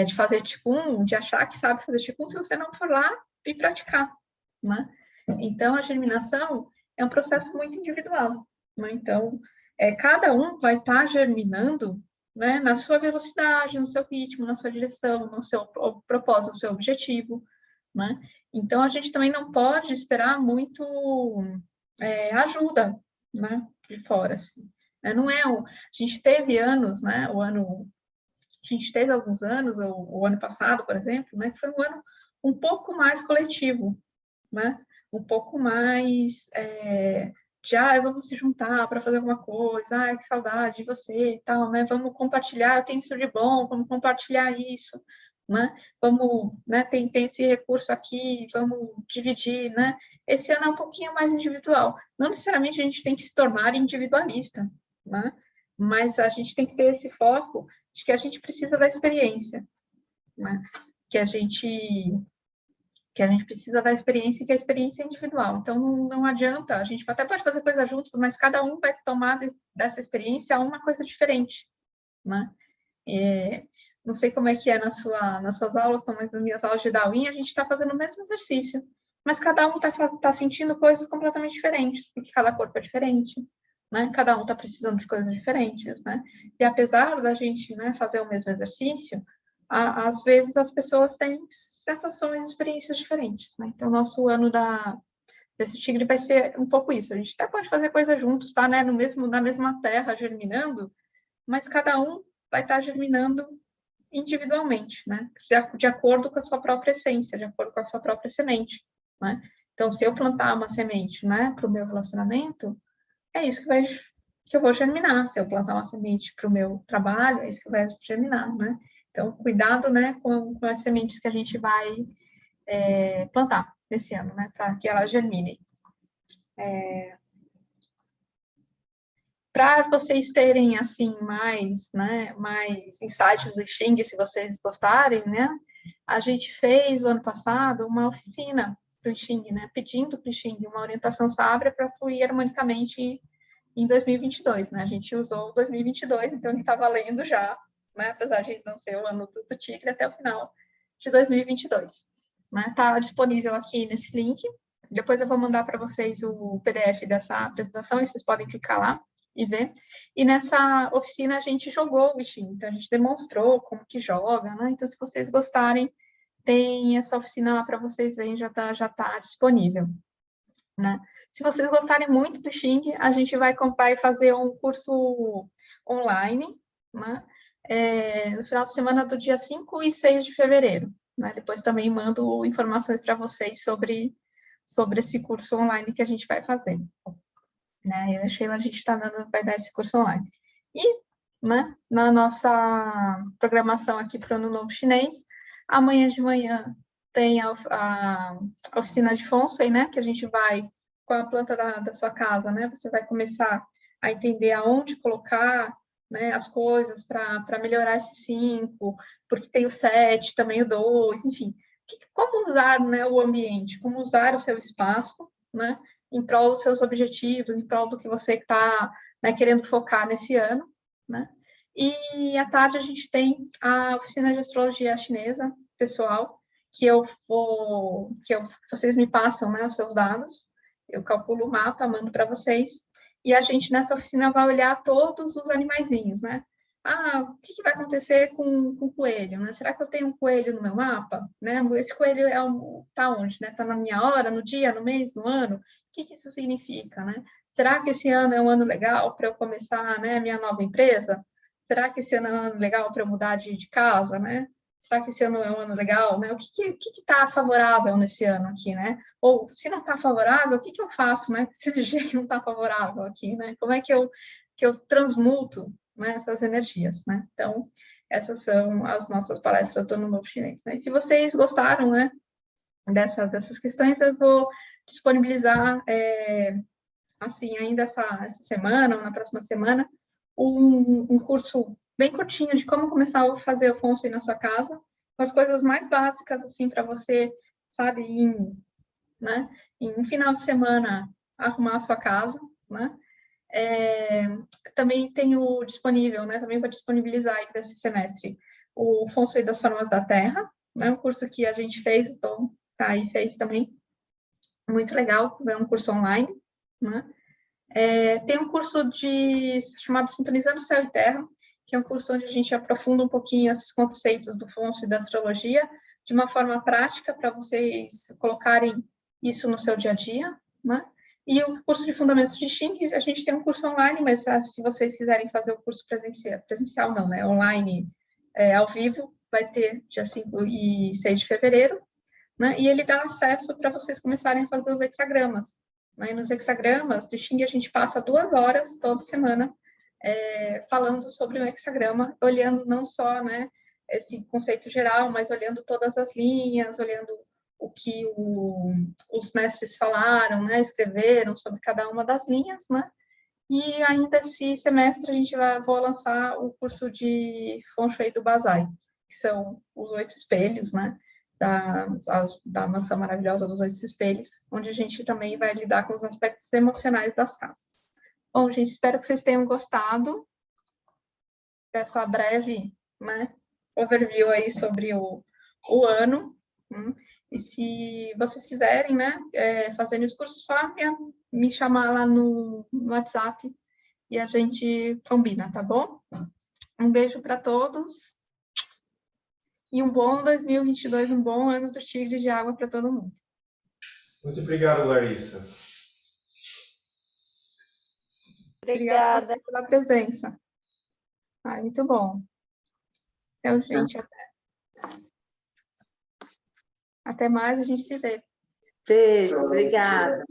De fazer Qigong, de achar que sabe fazer Qigong, se você não for lá e praticar, né? Então, a germinação é um processo muito individual, né? Então, cada um vai estar germinando, né, na sua velocidade, no seu ritmo, na sua direção, no seu propósito, no seu objetivo, né? Então, a gente também não pode esperar muito ajuda, né, de fora, assim. Não é a gente teve anos, né, a gente teve alguns anos, o ano passado, por exemplo, né, que foi um ano um pouco mais coletivo, né, um pouco mais vamos se juntar para fazer alguma coisa, que saudade de você e tal, né, vamos compartilhar, eu tenho isso de bom, vamos compartilhar isso, né? Vamos, né? Tem esse recurso aqui, vamos dividir, né? Esse ano é um pouquinho mais individual. Não necessariamente a gente tem que se tornar individualista, né? Mas a gente tem que ter esse foco de que a gente precisa da experiência, né? Que a gente precisa da experiência e que a experiência é individual. Então, não adianta, a gente até pode fazer coisas juntos, mas cada um vai tomar dessa experiência uma coisa diferente, né? Não sei como é que é nas suas aulas, mas nas minhas aulas de Darwin, a gente está fazendo o mesmo exercício, mas cada um está sentindo coisas completamente diferentes, porque cada corpo é diferente, né? Cada um está precisando de coisas diferentes, né? E apesar da gente, né, fazer o mesmo exercício, às vezes as pessoas têm sensações e experiências diferentes, né? Então, nosso ano desse tigre vai ser um pouco isso. A gente até pode fazer coisas juntos, tá, né? Na mesma terra, germinando, mas cada um vai estar germinando individualmente, né? De acordo com a sua própria essência, de acordo com a sua própria semente, né? Então, se eu plantar uma semente, né, para o meu relacionamento, é isso que eu vou germinar. Se eu plantar uma semente para o meu trabalho, é isso que vai germinar, né? Então, cuidado, né, com as sementes que a gente vai plantar nesse ano, né, para que elas germinem. Para vocês terem, assim, mais insights do Xing, se vocês gostarem, né, a gente fez, o ano passado, uma oficina do Xing, né, pedindo para o Xing uma orientação sábia para fluir harmonicamente em 2022, né, a gente usou 2022, então ele está valendo já, né, apesar de não ser o ano do tigre, até o final de 2022. Está disponível aqui nesse link, depois eu vou mandar para vocês o PDF dessa apresentação, e vocês podem clicar lá e ver. E nessa oficina a gente jogou o Xing, então a gente demonstrou como que joga, né? Então, se vocês gostarem, tem essa oficina lá para vocês verem, já tá disponível, né? Se vocês gostarem muito do Xing, a gente vai fazer um curso online, né? No final de semana do dia 5 e 6 de fevereiro, né? Depois também mando informações para vocês sobre esse curso online que a gente vai fazer, né? Eu e a Sheila, a gente vai dar esse curso online. E, né, na nossa programação aqui para o Ano Novo Chinês, amanhã de manhã tem a oficina de Feng, né, que a gente vai, com a planta da sua casa, né, você vai começar a entender aonde colocar, né, as coisas para melhorar esse 5, porque tem o 7, também o 2, enfim. Como usar, né, o ambiente, como usar o seu espaço, né, em prol dos seus objetivos, em prol do que você está, né, querendo focar nesse ano, né? E à tarde a gente tem a oficina de astrologia chinesa, pessoal, que vocês me passam, né, os seus dados, eu calculo o mapa, mando para vocês, e a gente nessa oficina vai olhar todos os animaizinhos, né? O que vai acontecer com o coelho, né? Será que eu tenho um coelho no meu mapa? Né? Esse coelho está onde? Está na minha hora, no dia, no mês, no ano? O que isso significa, né? Será que esse ano é um ano legal para eu começar, né, a minha nova empresa? Será que esse ano é um ano legal para eu mudar de casa, né? Será que esse ano é um ano legal, né? O que está favorável nesse ano aqui, né? Ou, se não está favorável, o que eu faço, né? Se o dia não está favorável aqui, né? Como é que eu transmuto, né, essas energias, né? Então, essas são as nossas palestras do Ano Novo Chinês, né? E se vocês gostaram, né, dessas questões, eu vou disponibilizar, assim, ainda essa semana ou na próxima semana, um curso bem curtinho de como começar a fazer o Feng Shui na sua casa, com as coisas mais básicas, assim, para você, sabe, em um final de semana, arrumar a sua casa, né? Também tenho disponível, né? Também vou disponibilizar aí para esse semestre o Feng Shui das Formas da Terra, né? Um curso que a gente fez, o Tom tá aí, fez também, muito legal, é um curso online, né? Tem um curso chamado Sintonizando Céu e Terra, que é um curso onde a gente aprofunda um pouquinho esses conceitos do Feng Shui e da astrologia, de uma forma prática, para vocês colocarem isso no seu dia a dia, né? E o curso de Fundamentos de Xing, a gente tem um curso online, mas se vocês quiserem fazer o curso presencial não, né? Online, ao vivo, vai ter dia 5 e 6 de fevereiro, né? E ele dá acesso para vocês começarem a fazer os hexagramas, né? E nos hexagramas do Xing, a gente passa 2 horas toda semana falando sobre o hexagrama, olhando não só, né, esse conceito geral, mas olhando todas as linhas, olhando o que os mestres falaram, né, escreveram sobre cada uma das linhas, né, e ainda esse semestre a gente vou lançar o curso de Feng Shui do Basai, que são os 8 espelhos, né, da maçã maravilhosa dos 8 espelhos, onde a gente também vai lidar com os aspectos emocionais das casas. Bom, gente, espero que vocês tenham gostado dessa breve, né, overview aí sobre o ano. E se vocês quiserem, né, fazerem os cursos, só me chamar lá no WhatsApp e a gente combina, tá bom? Um beijo para todos e um bom 2022, um bom ano do Tigre de Água para todo mundo. Muito obrigado, Larissa. Obrigada a você pela presença. Ai, muito bom. Então, gente, até mais, a gente se vê. Beijo, obrigada.